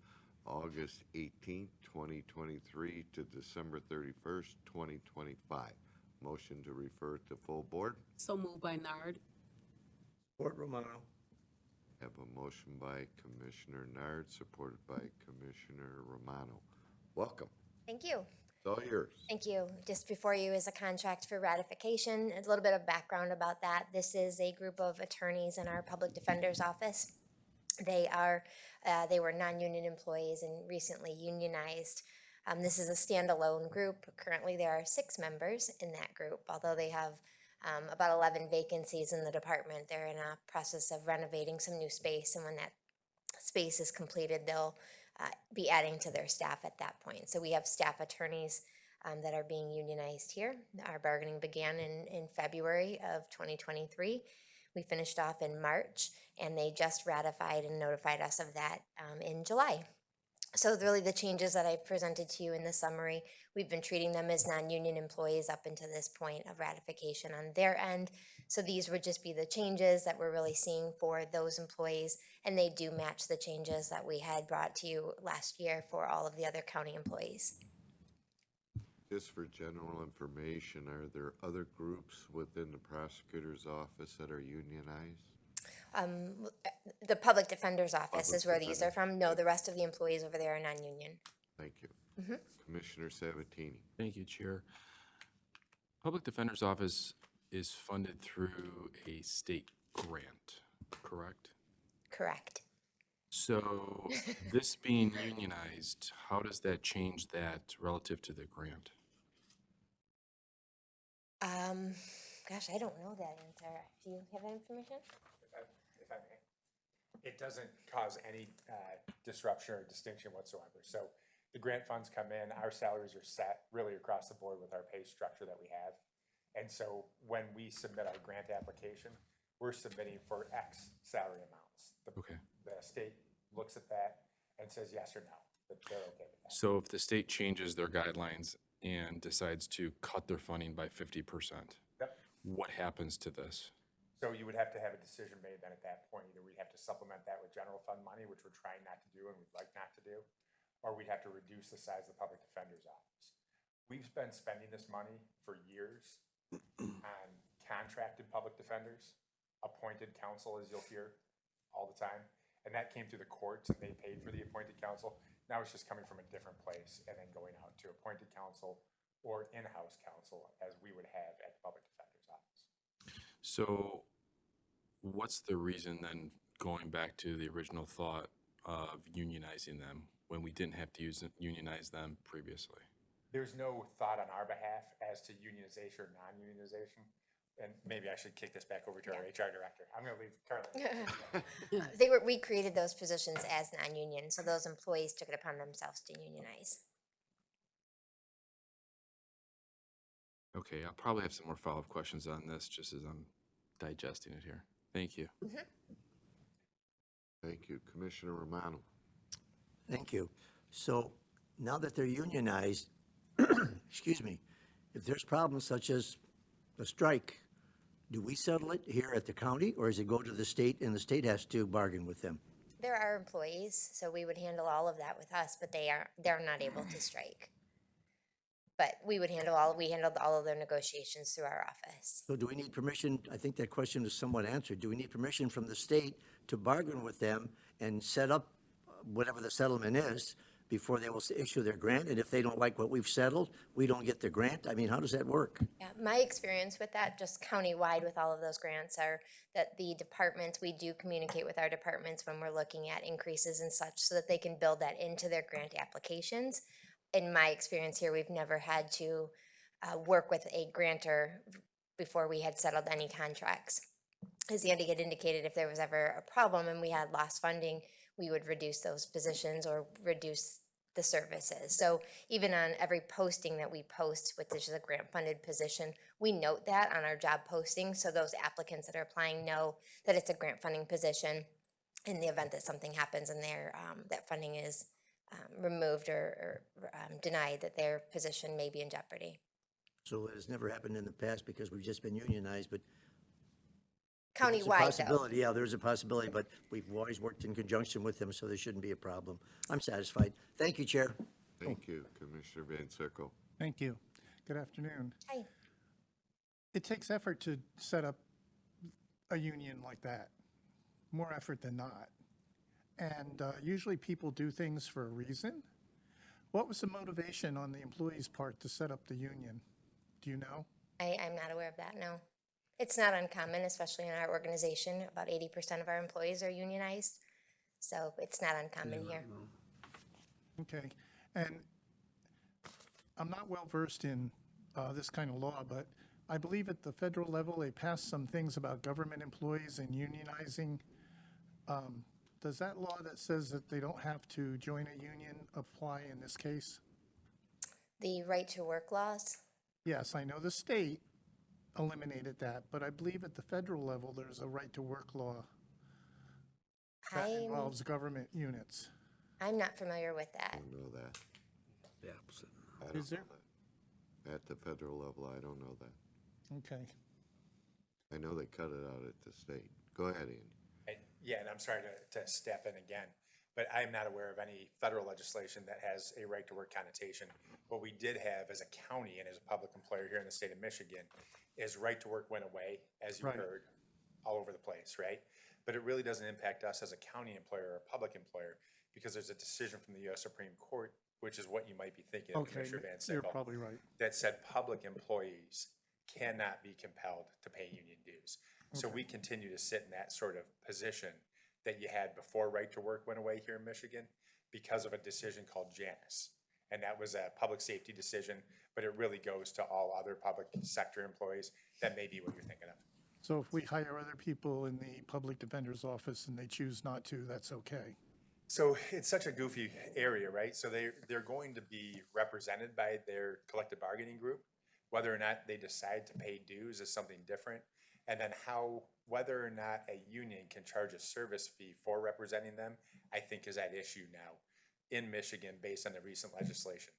August 18th, 2023 to December 31st, 2025. Motion to refer to full board. So moved by Nard. Support Romano. Have a motion by Commissioner Nard, supported by Commissioner Romano. Welcome. Thank you. It's all yours. Thank you. Just before you is a contract for ratification. A little bit of background about that. This is a group of attorneys in our public defender's office. They were non-union employees and recently unionized. This is a standalone group. Currently, there are 6 members in that group, although they have about 11 vacancies in the department. They're in a process of renovating some new space, and when that space is completed, they'll be adding to their staff at that point. So we have staff attorneys that are being unionized here. Our bargaining began in February of 2023. We finished off in March, and they just ratified and notified us of that in July. So really the changes that I've presented to you in the summary, we've been treating them as non-union employees up until this point of ratification on their end. So these would just be the changes that we're really seeing for those employees, and they do match the changes that we had brought to you last year for all of the other county employees. Just for general information, are there other groups within the prosecutor's office that are unionized? The public defender's office is where these are from. No, the rest of the employees over there are non-union. Thank you. Commissioner Sabatini. Thank you, Chair. Public Defender's Office is funded through a state grant, correct? Correct. So this being unionized, how does that change that relative to the grant? Gosh, I don't know that answer. Do you have that information? If I may. It doesn't cause any disruption or distinction whatsoever. So the grant funds come in, our salaries are set really across the board with our pay structure that we have. And so when we submit our grant application, we're submitting for X salary amounts. Okay. The state looks at that and says yes or no, that they're okay with that. So if the state changes their guidelines and decides to cut their funding by 50%, Yep. what happens to this? So you would have to have a decision made then at that point. Either we'd have to supplement that with general fund money, which we're trying not to do and we'd like not to do, or we'd have to reduce the size of the public defender's office. We've been spending this money for years on contracted public defenders, appointed counsel, as you'll hear all the time. And that came through the courts and they paid for the appointed counsel. Now it's just coming from a different place and then going out to appointed counsel or in-house counsel as we would have at the public defender's office. So what's the reason then, going back to the original thought of unionizing them when we didn't have to unionize them previously? There's no thought on our behalf as to unionization or non-unionization. and maybe I should kick this back over to our HR director. I'm gonna leave Carla. We created those positions as non-union, so those employees took it upon themselves to unionize. Okay, I'll probably have some more follow-up questions on this just as I'm digesting it here. Thank you. Thank you. Commissioner Romano. Thank you. So now that they're unionized, excuse me, if there's problems such as a strike, do we settle it here at the county, or does it go to the state and the state has to bargain with them? They're our employees, so we would handle all of that with us, but they're not able to strike. But we handled all of their negotiations through our office. So do we need permission? I think that question is somewhat answered. Do we need permission from the state to bargain with them and set up whatever the settlement is before they will issue their grant? And if they don't like what we've settled, we don't get the grant? I mean, how does that work? Yeah, my experience with that, just countywide with all of those grants, are that the departments, we do communicate with our departments when we're looking at increases and such, so that they can build that into their grant applications. In my experience here, we've never had to work with a grantor before we had settled any contracts. As Andy had indicated, if there was ever a problem and we had lost funding, we would reduce those positions or reduce the services. So even on every posting that we post, which is a grant-funded position, we note that on our job posting, so those applicants that are applying know that it's a grant funding position. In the event that something happens and that funding is removed or denied, that their position may be in jeopardy. So it has never happened in the past because we've just been unionized, but there's a Countywide, though. possibility. Yeah, there's a possibility, but we've always worked in conjunction with them, so there shouldn't be a problem. I'm satisfied. Thank you, Chair. Thank you. Commissioner Van Sickle. Thank you. Good afternoon. Hi. It takes effort to set up a union like that, more effort than not. And usually people do things for a reason. What was the motivation on the employee's part to set up the union? Do you know? I'm not aware of that, no. It's not uncommon, especially in our organization. About 80% of our employees are unionized, so it's not uncommon here. Okay. And I'm not well versed in this kind of law, but I believe at the federal level, they passed some things about government employees and unionizing. Does that law that says that they don't have to join a union apply in this case? The right to work laws? Yes, I know the state eliminated that, but I believe at the federal level, there's a right to work law that involves government units. I'm not familiar with I that. don't know that. The opposite. I don't know that. At the federal level, I don't know that. Okay. I know they cut it out at the state. Go ahead, Andy. Yeah, and I'm sorry to step in again, but I am not aware of any federal legislation that has a right to work connotation. What we did have as a county and as a public employer here in the state of Michigan is right to work went away, as you Right. heard, all over the place, right? But it really doesn't impact us as a county employer or a public employer, because there's a decision from the U.S. Supreme Court, which is what you might be thinking of, Okay, Commissioner Van you're Sickle, probably right. that said public employees cannot be compelled to pay union dues. So we continue to sit in that sort of position that you had before right to work went away here in Michigan because of a decision called Janus. And that was a public safety decision, but it really goes to all other public sector employees. That may be what you're thinking of. So if we hire other people in the public defender's office and they choose not to, that's okay? So it's such a goofy area, right? So they're going to be represented by their collective bargaining group. Whether or not they decide to pay dues is something different. And then whether or not a union can charge a service fee for representing them, I think is at issue now in Michigan based on the recent legislation.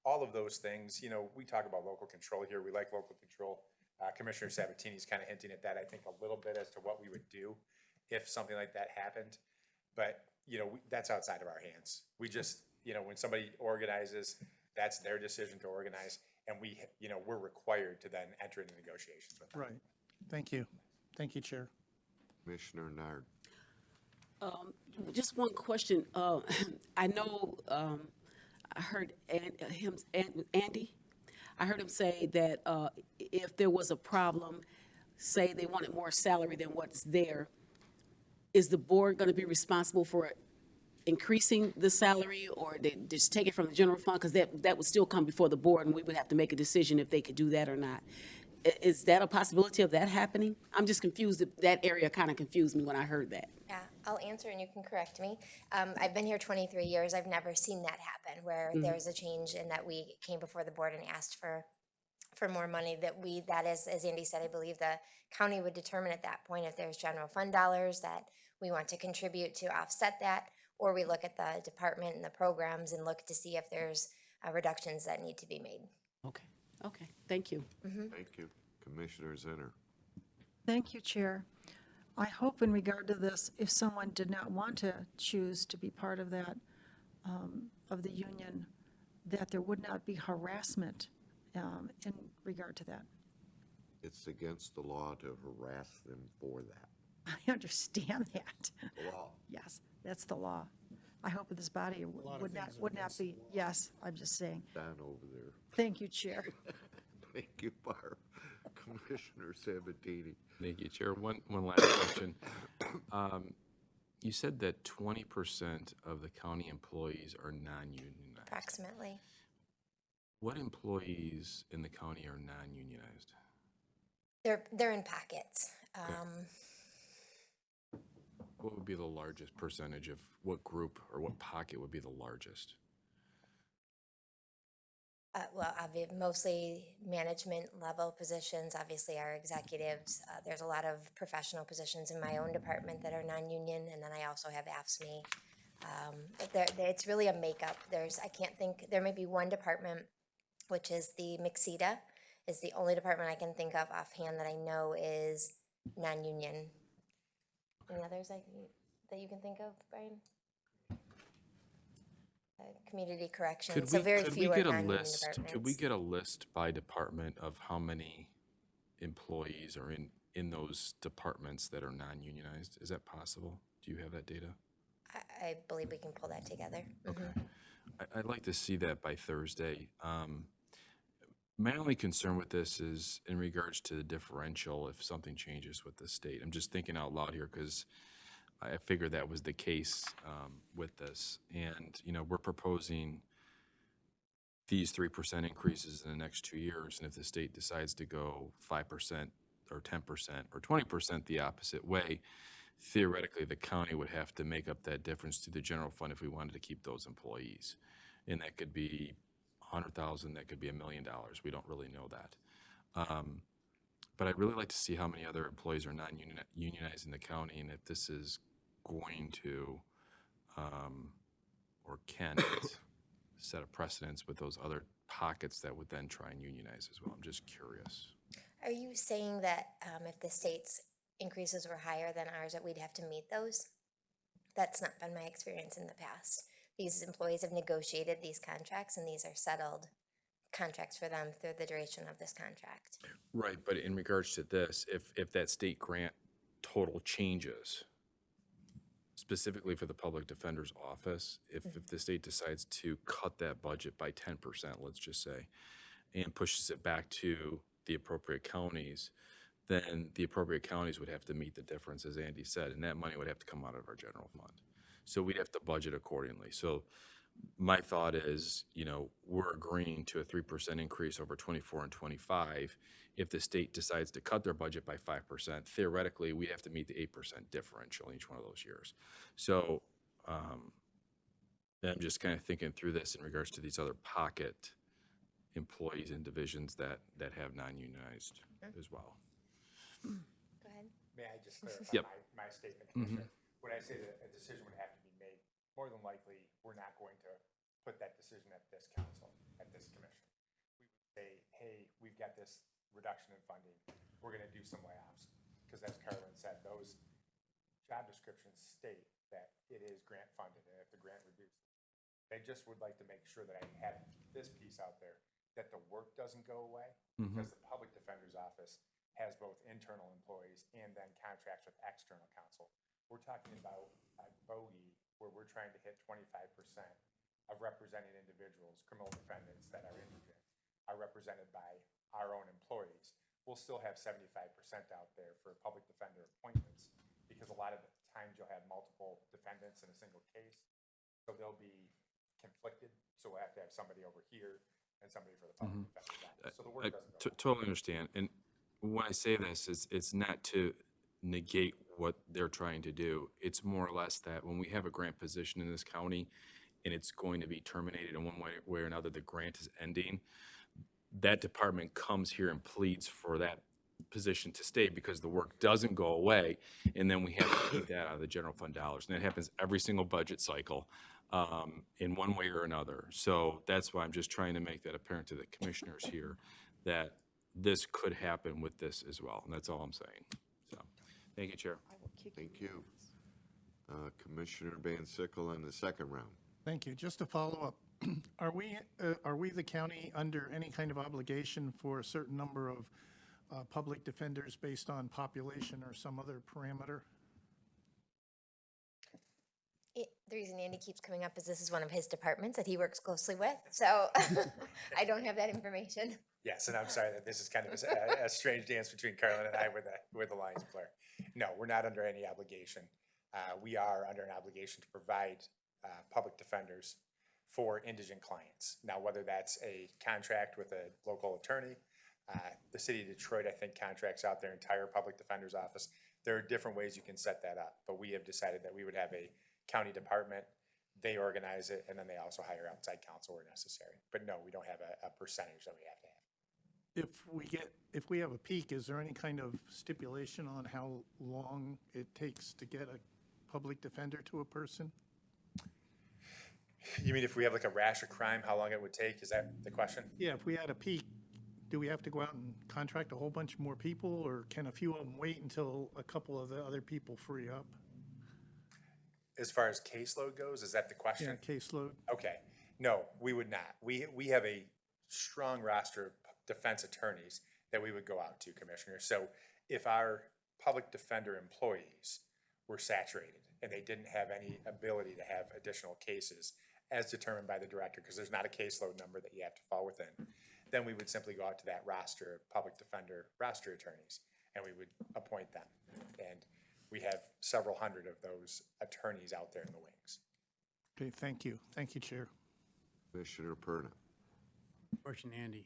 All of those things, we talk about local control here. We like local control. Commissioner Sabatini's kind of hinting at that, I think, a little bit as to what we would do if something like that happened. But, that's outside of our hands. We just, when somebody organizes, that's their decision to organize. And we're required to then enter into negotiations with them. Right. Thank you. Thank you, Chair. Commissioner Nard. Just one question. I know I heard Andy, I heard him say that if there was a problem, say they wanted more salary than what's there, is the board going to be responsible for increasing the salary, or they just take it from the general fund? Because that would still come before the board, and we would have to make a decision if they could do that or not. Is that a possibility of that happening? I'm just confused. That area kind of confused me when I heard that. Yeah, I'll answer and you can correct me. I've been here 23 years. I've never seen that happen where there's a change and that we came before the board and asked for more money that is, as Andy said, I believe the county would determine at that point if there's general fund dollars that we want to contribute to offset that, or we look at the department and the programs and look to see if there's reductions that need to be made. Okay, thank you. Thank you. Commissioner Zinner. Thank you, Chair. I hope in regard to this, if someone did not want to choose to be part of that, of the union, that there would not be harassment in regard to that. It's against the law to harass them for that. I understand that. The law. Yes, that's the law. I hope this body would not be, yes, I'm just saying. Down over there. Thank you, Chair. Thank you, Barb. Commissioner Sabatini. Thank you, Chair. One last question. You said that 20% of the county employees are non-unionized. Approximately. What employees in the county are non-unionized? They're in pockets. What would be the largest percentage of what group or what pocket would be the largest? Well, mostly management level positions, obviously our executives. There's a lot of professional positions in my own department that are non-union, and then I also have AFSCME. It's really a makeup. There may be one department, which is the MICHauto, is the only department I can think of offhand that I know is non-union. Any others that you can think of, Brian? Community corrections, so very few are non-union departments. Could we get a list by department of how many employees are in those departments that are non-unionized? Is that possible? Do you have that data? I believe we can pull that together. Okay. I'd like to see that by Thursday. My only concern with this is in regards to the differential if something changes with the state. I'm just thinking out loud here because I figured that was the case with this. And, we're proposing these 3% increases in the next 2 years. And if the state decides to go 5% or 10% or 20% the opposite way, theoretically, the county would have to make up that difference to the general fund if we wanted to keep those employees. And that could be $100,000, that could be $1 million. We don't really know that. But I'd really like to see how many other employees are non-unionized in the county, and if this is going to or can set a precedence with those other pockets that would then try and unionize as well. I'm just curious. Are you saying that if the state's increases were higher than ours, that we'd have to meet those? That's not been my experience in the past. These employees have negotiated these contracts, and these are settled contracts for them through the duration of this contract. Right, but in regards to this, if that state grant total changes, specifically for the public defender's office, if the state decides to cut that budget by 10%, let's just say, and pushes it back to the appropriate counties, then the appropriate counties would have to meet the difference, as Andy said, and that money would have to come out of our general fund. So we'd have to budget accordingly. So my thought is, we're agreeing to a 3% increase over 24 and 25. If the state decides to cut their budget by 5%, theoretically, we have to meet the 8% differential in each one of those years. So I'm just kind of thinking through this in regards to these other pocket employees and divisions that have non-unionized as well. Go ahead. May I just clarify Yep. my statement, Commissioner? When I say that a decision would have to be made, more than likely, we're not going to put that decision at this council, at this commission. We would say, hey, we've got this reduction in funding. We're going to do some layoffs. Because as Carlin said, those job descriptions state that it is grant funded, and if the grant reduces, I just would like to make sure that I have this piece out there, that the work doesn't go away, because the public defender's office has both internal employees and then contracts with external counsel. We're talking about a bogey where we're trying to hit 25% of represented individuals, criminal defendants that are indigent, are represented by our own employees. We'll still have 75% out there for public defender appointments, because a lot of the times you'll have multiple defendants in a single case. So they'll be conflicted. So we'll have to have somebody over here and somebody for the public defender's office. So the work doesn't go away. Totally understand. And when I say this, it's not to negate what they're trying to do. It's more or less that when we have a grant position in this county and it's going to be terminated in one way or another, the grant is ending, that department comes here and pleads for that position to stay because the work doesn't go away, and then we have to pay that out of the general fund dollars. And that happens every single budget cycle in one way or another. So that's why I'm just trying to make that apparent to the commissioners here, that this could happen with this as well, and that's all I'm saying. So, thank you, Chair. Thank you. Commissioner Van Sickle on the second round. Thank you. Just to follow up, are we the county under any kind of obligation for a certain number of public defenders based on population or some other parameter? The reason Andy keeps coming up is this is one of his departments that he works closely with, so I don't have that information. Yes, and I'm sorry that this is kind of a strange dance between Carlin and I with the Lions player. No, we're not under any obligation. We are under an obligation to provide public defenders for indigent clients. Now, whether that's a contract with a local attorney, the city of Detroit, I think, contracts out their entire public defender's office. There are different ways you can set that up, but we have decided that we would have a county department, they organize it, and then they also hire outside counsel where necessary. But no, we don't have a percentage that we have to have. If we have a peak, is there any kind of stipulation on how long it takes to get a public defender to a person? You mean if we have like a rash of crime, how long it would take? Is that the question? Yeah, if we had a peak, do we have to go out and contract a whole bunch more people, or can a few of them wait until a couple of the other people free up? As far as caseload goes, is that the question? Yeah, caseload. Okay. No, we would not. We have a strong roster of defense attorneys that we would go out to, Commissioner. So if our public defender employees were saturated and they didn't have any ability to have additional cases as determined by the director, because there's not a caseload number that you have to fall within, then we would simply go out to that roster of public defender roster attorneys and we would appoint them. And we have several hundred of those attorneys out there in the wings. Okay, thank you. Thank you, Chair. Commissioner Perna. Question, Andy.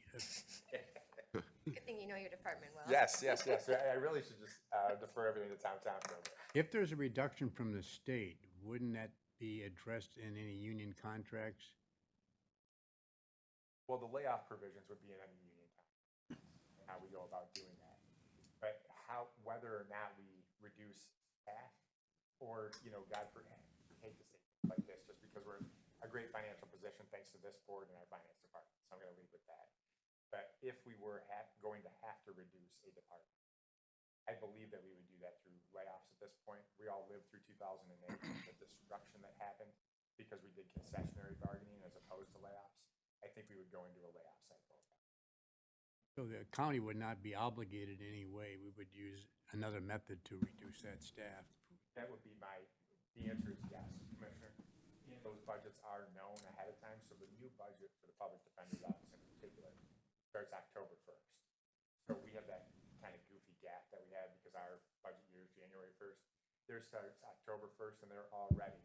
Good thing you know your department well. Yes. I really should just defer everything to Tom Thompson over there. If there's a reduction from the state, wouldn't that be addressed in any union contracts? Well, the layoff provisions would be in any union contract, how we go about doing that. But whether or not we reduce staff or, God forbid, I hate to say things like this, just because we're in a great financial position thanks to this board and our finance department. So I'm going to leave with that. But if we were going to have to reduce a department, I believe that we would do that through layoffs at this point. We all lived through 2008, the destruction that happened because we did concessionary bargaining as opposed to layoffs. I think we would go into a layoff cycle. So the county would not be obligated in any way. We would use another method to reduce that staff. That would be the answer is yes, Commissioner. And those budgets are known ahead of time. So the new budget for the public defender's office in particular starts October 1st. So we have that kind of goofy gap that we had because our budget year is January 1st. Theirs starts October 1st, and they're already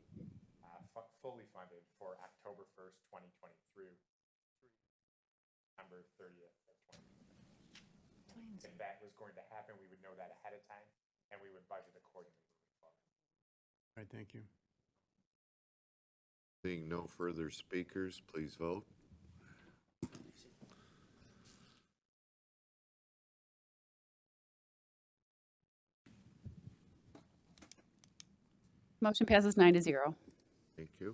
fully funded for October 1st, 2023 through September 30th of 2023. If that was going to happen, we would know that ahead of time, and we would budget accordingly moving forward. All right, thank you. Seeing no further speakers, please vote. Motion passes 9-0. Thank you.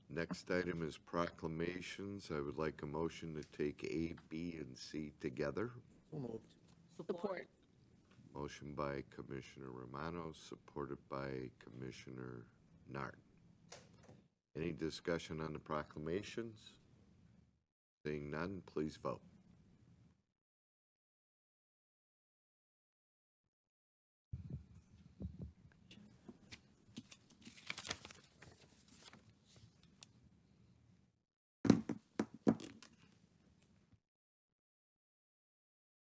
Next item is proclamations. I would like a motion to take A, B, and C together. Support. Motion by Commissioner Romano, supported by Commissioner Nart. Any discussion on the proclamations? Seeing none, please vote.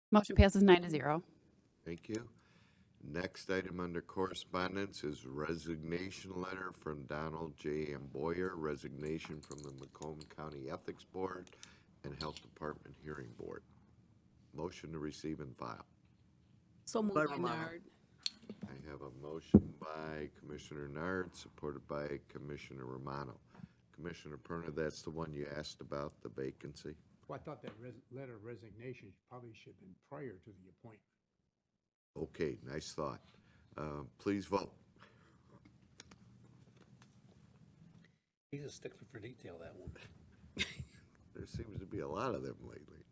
Motion passes 9-0. Thank you. Next item under correspondence is resignation letter from Donald J. Boyer, resignation from the Macomb County Ethics Board and Health Department Hearing Board. Motion to receive and file. So moved By by Romano. Nard. I have a motion by Commissioner Nard, supported by Commissioner Romano. Commissioner Perna, that's the one you asked about, the vacancy? Well, I thought that letter of resignation probably should have been prior to the appointment. Okay, nice thought. Please vote. He's a stickler for detail, that one. There seems to be a lot of them lately.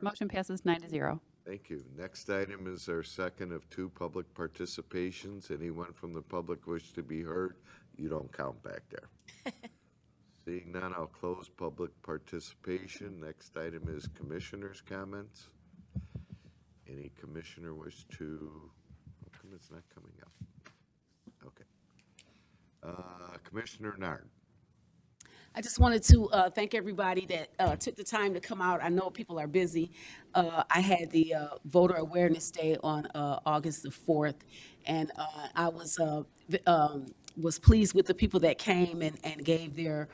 Motion passes 9-0. Thank you. Next item is our second of two public participations. Anyone from the public wish to be heard? You don't count back there. Seeing none, I'll close public participation. Next item is commissioners' comments. Any commissioner wish to, how come it's not coming up? Okay. Commissioner Nard. I just wanted to thank everybody that took the time to come out. I know people are busy. I had the Voter Awareness Day on August the 4th, and I was pleased with the people that came and gave their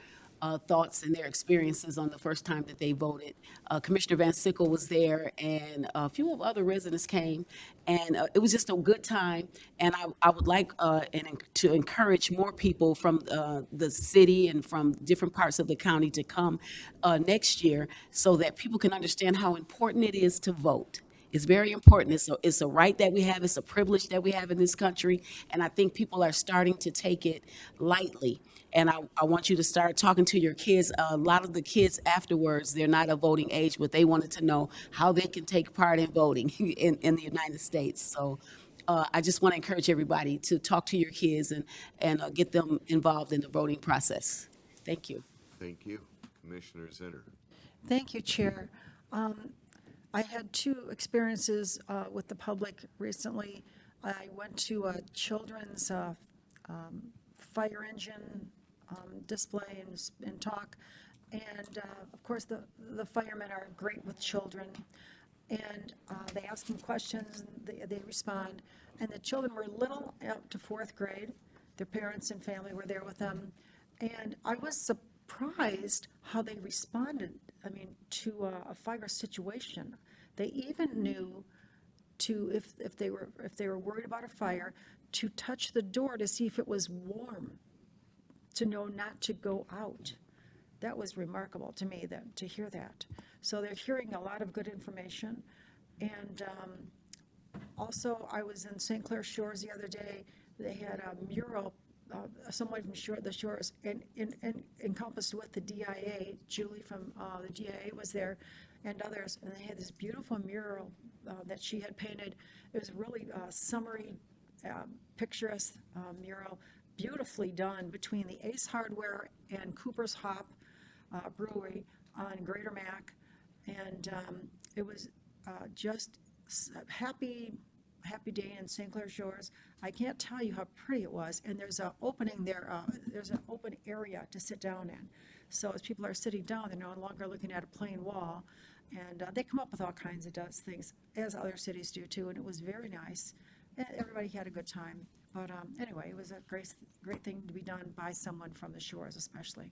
thoughts and their experiences on the first time that they voted. Commissioner Van Sickle was there, and a few of other residents came, and it was just a good time. And I would like to encourage more people from the city and from different parts of the county to come next year, so that people can understand how important it is to vote. It's very important. It's a right that we have. It's a privilege that we have in this country. And I think people are starting to take it lightly. And I want you to start talking to your kids. A lot of the kids afterwards, they're not of voting age, but they wanted to know how they can take part in voting in the United States. So I just want to encourage everybody to talk to your kids and get them involved in the voting process. Thank you. Thank you. Commissioner Zinner. Thank you, Chair. I had two experiences with the public recently. I went to a children's fire engine display and talk, and of course the firemen are great with children, and they ask them questions and they respond, and the children were little, up to 4th grade. Their parents and family were there with them, and I was surprised how they responded, to a fire situation. They even knew to, if they were worried about a fire, to touch the door to see if it was warm, to know not to go out. That was remarkable to me, to hear that. So they're hearing a lot of good information. And also, I was in St. Clair Shores the other day. They had a mural, someone from the Shores, and encompassed with the DIA. Julie from the DIA was there, and others. And they had this beautiful mural that she had painted. It was really summery, picturesque mural, beautifully done, between the Ace Hardware and Cooper's Hop Brewery on Greater Mac. And it was just a happy day in St. Clair Shores. I can't tell you how pretty it was. And there's an opening there, there's an open area to sit down in. So as people are sitting down, they're no longer looking at a plain wall. And they come up with all kinds of things, as other cities do too, and it was very nice. Everybody had a good time. But anyway, it was a great thing to be done by someone from the Shores especially.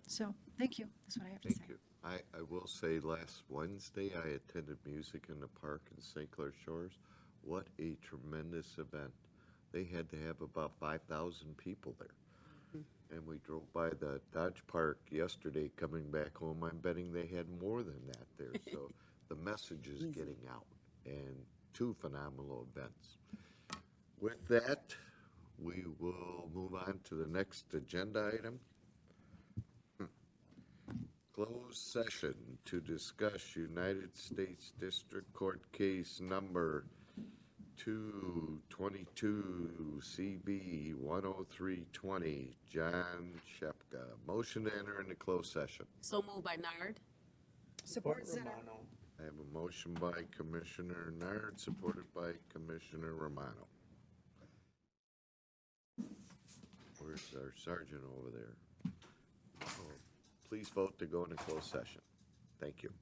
So thank you. That's what I have to say. Thank you. I will say, last Wednesday, I attended Music in the Park in St. Clair Shores. What a tremendous event. They had to have about 5,000 people there. And we drove by the Dodge Park yesterday coming back home. I'm betting they had more than that there. So the message is getting out, and two phenomenal events. With that, we will move on to the next agenda item. Closed session to discuss United States District Court case number 222 CB 10320, John Shepka. Motion to enter into closed session. So moved by Nard. Support Zinner. I have a motion by Commissioner Nard, supported by Commissioner Romano. Where's our sergeant over there? Oh, please vote to go into closed session. Thank you.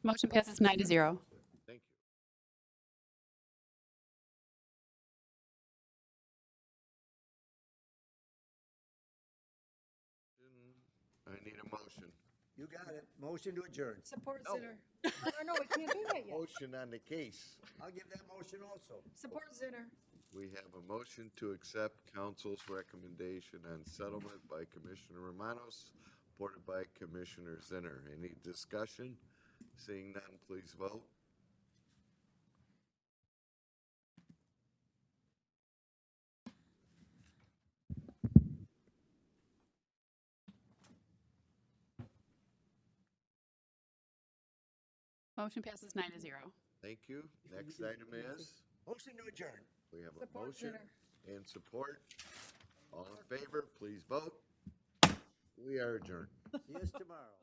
Motion passes 9-0. Thank you. it. Motion to adjourn. Support Zinner. No, we can't do that yet. Motion on the case. I'll give that motion also. Support Zinner. We have a motion to accept council's recommendation on settlement by Commissioner Romanos, supported by Commissioner Zinner. Any discussion? Seeing none, please vote. Motion passes 9-0. Thank you. Next item is, Motion to adjourn. we have a Support motion Zinner. and support. All in favor, please vote. We are adjourned. See us tomorrow.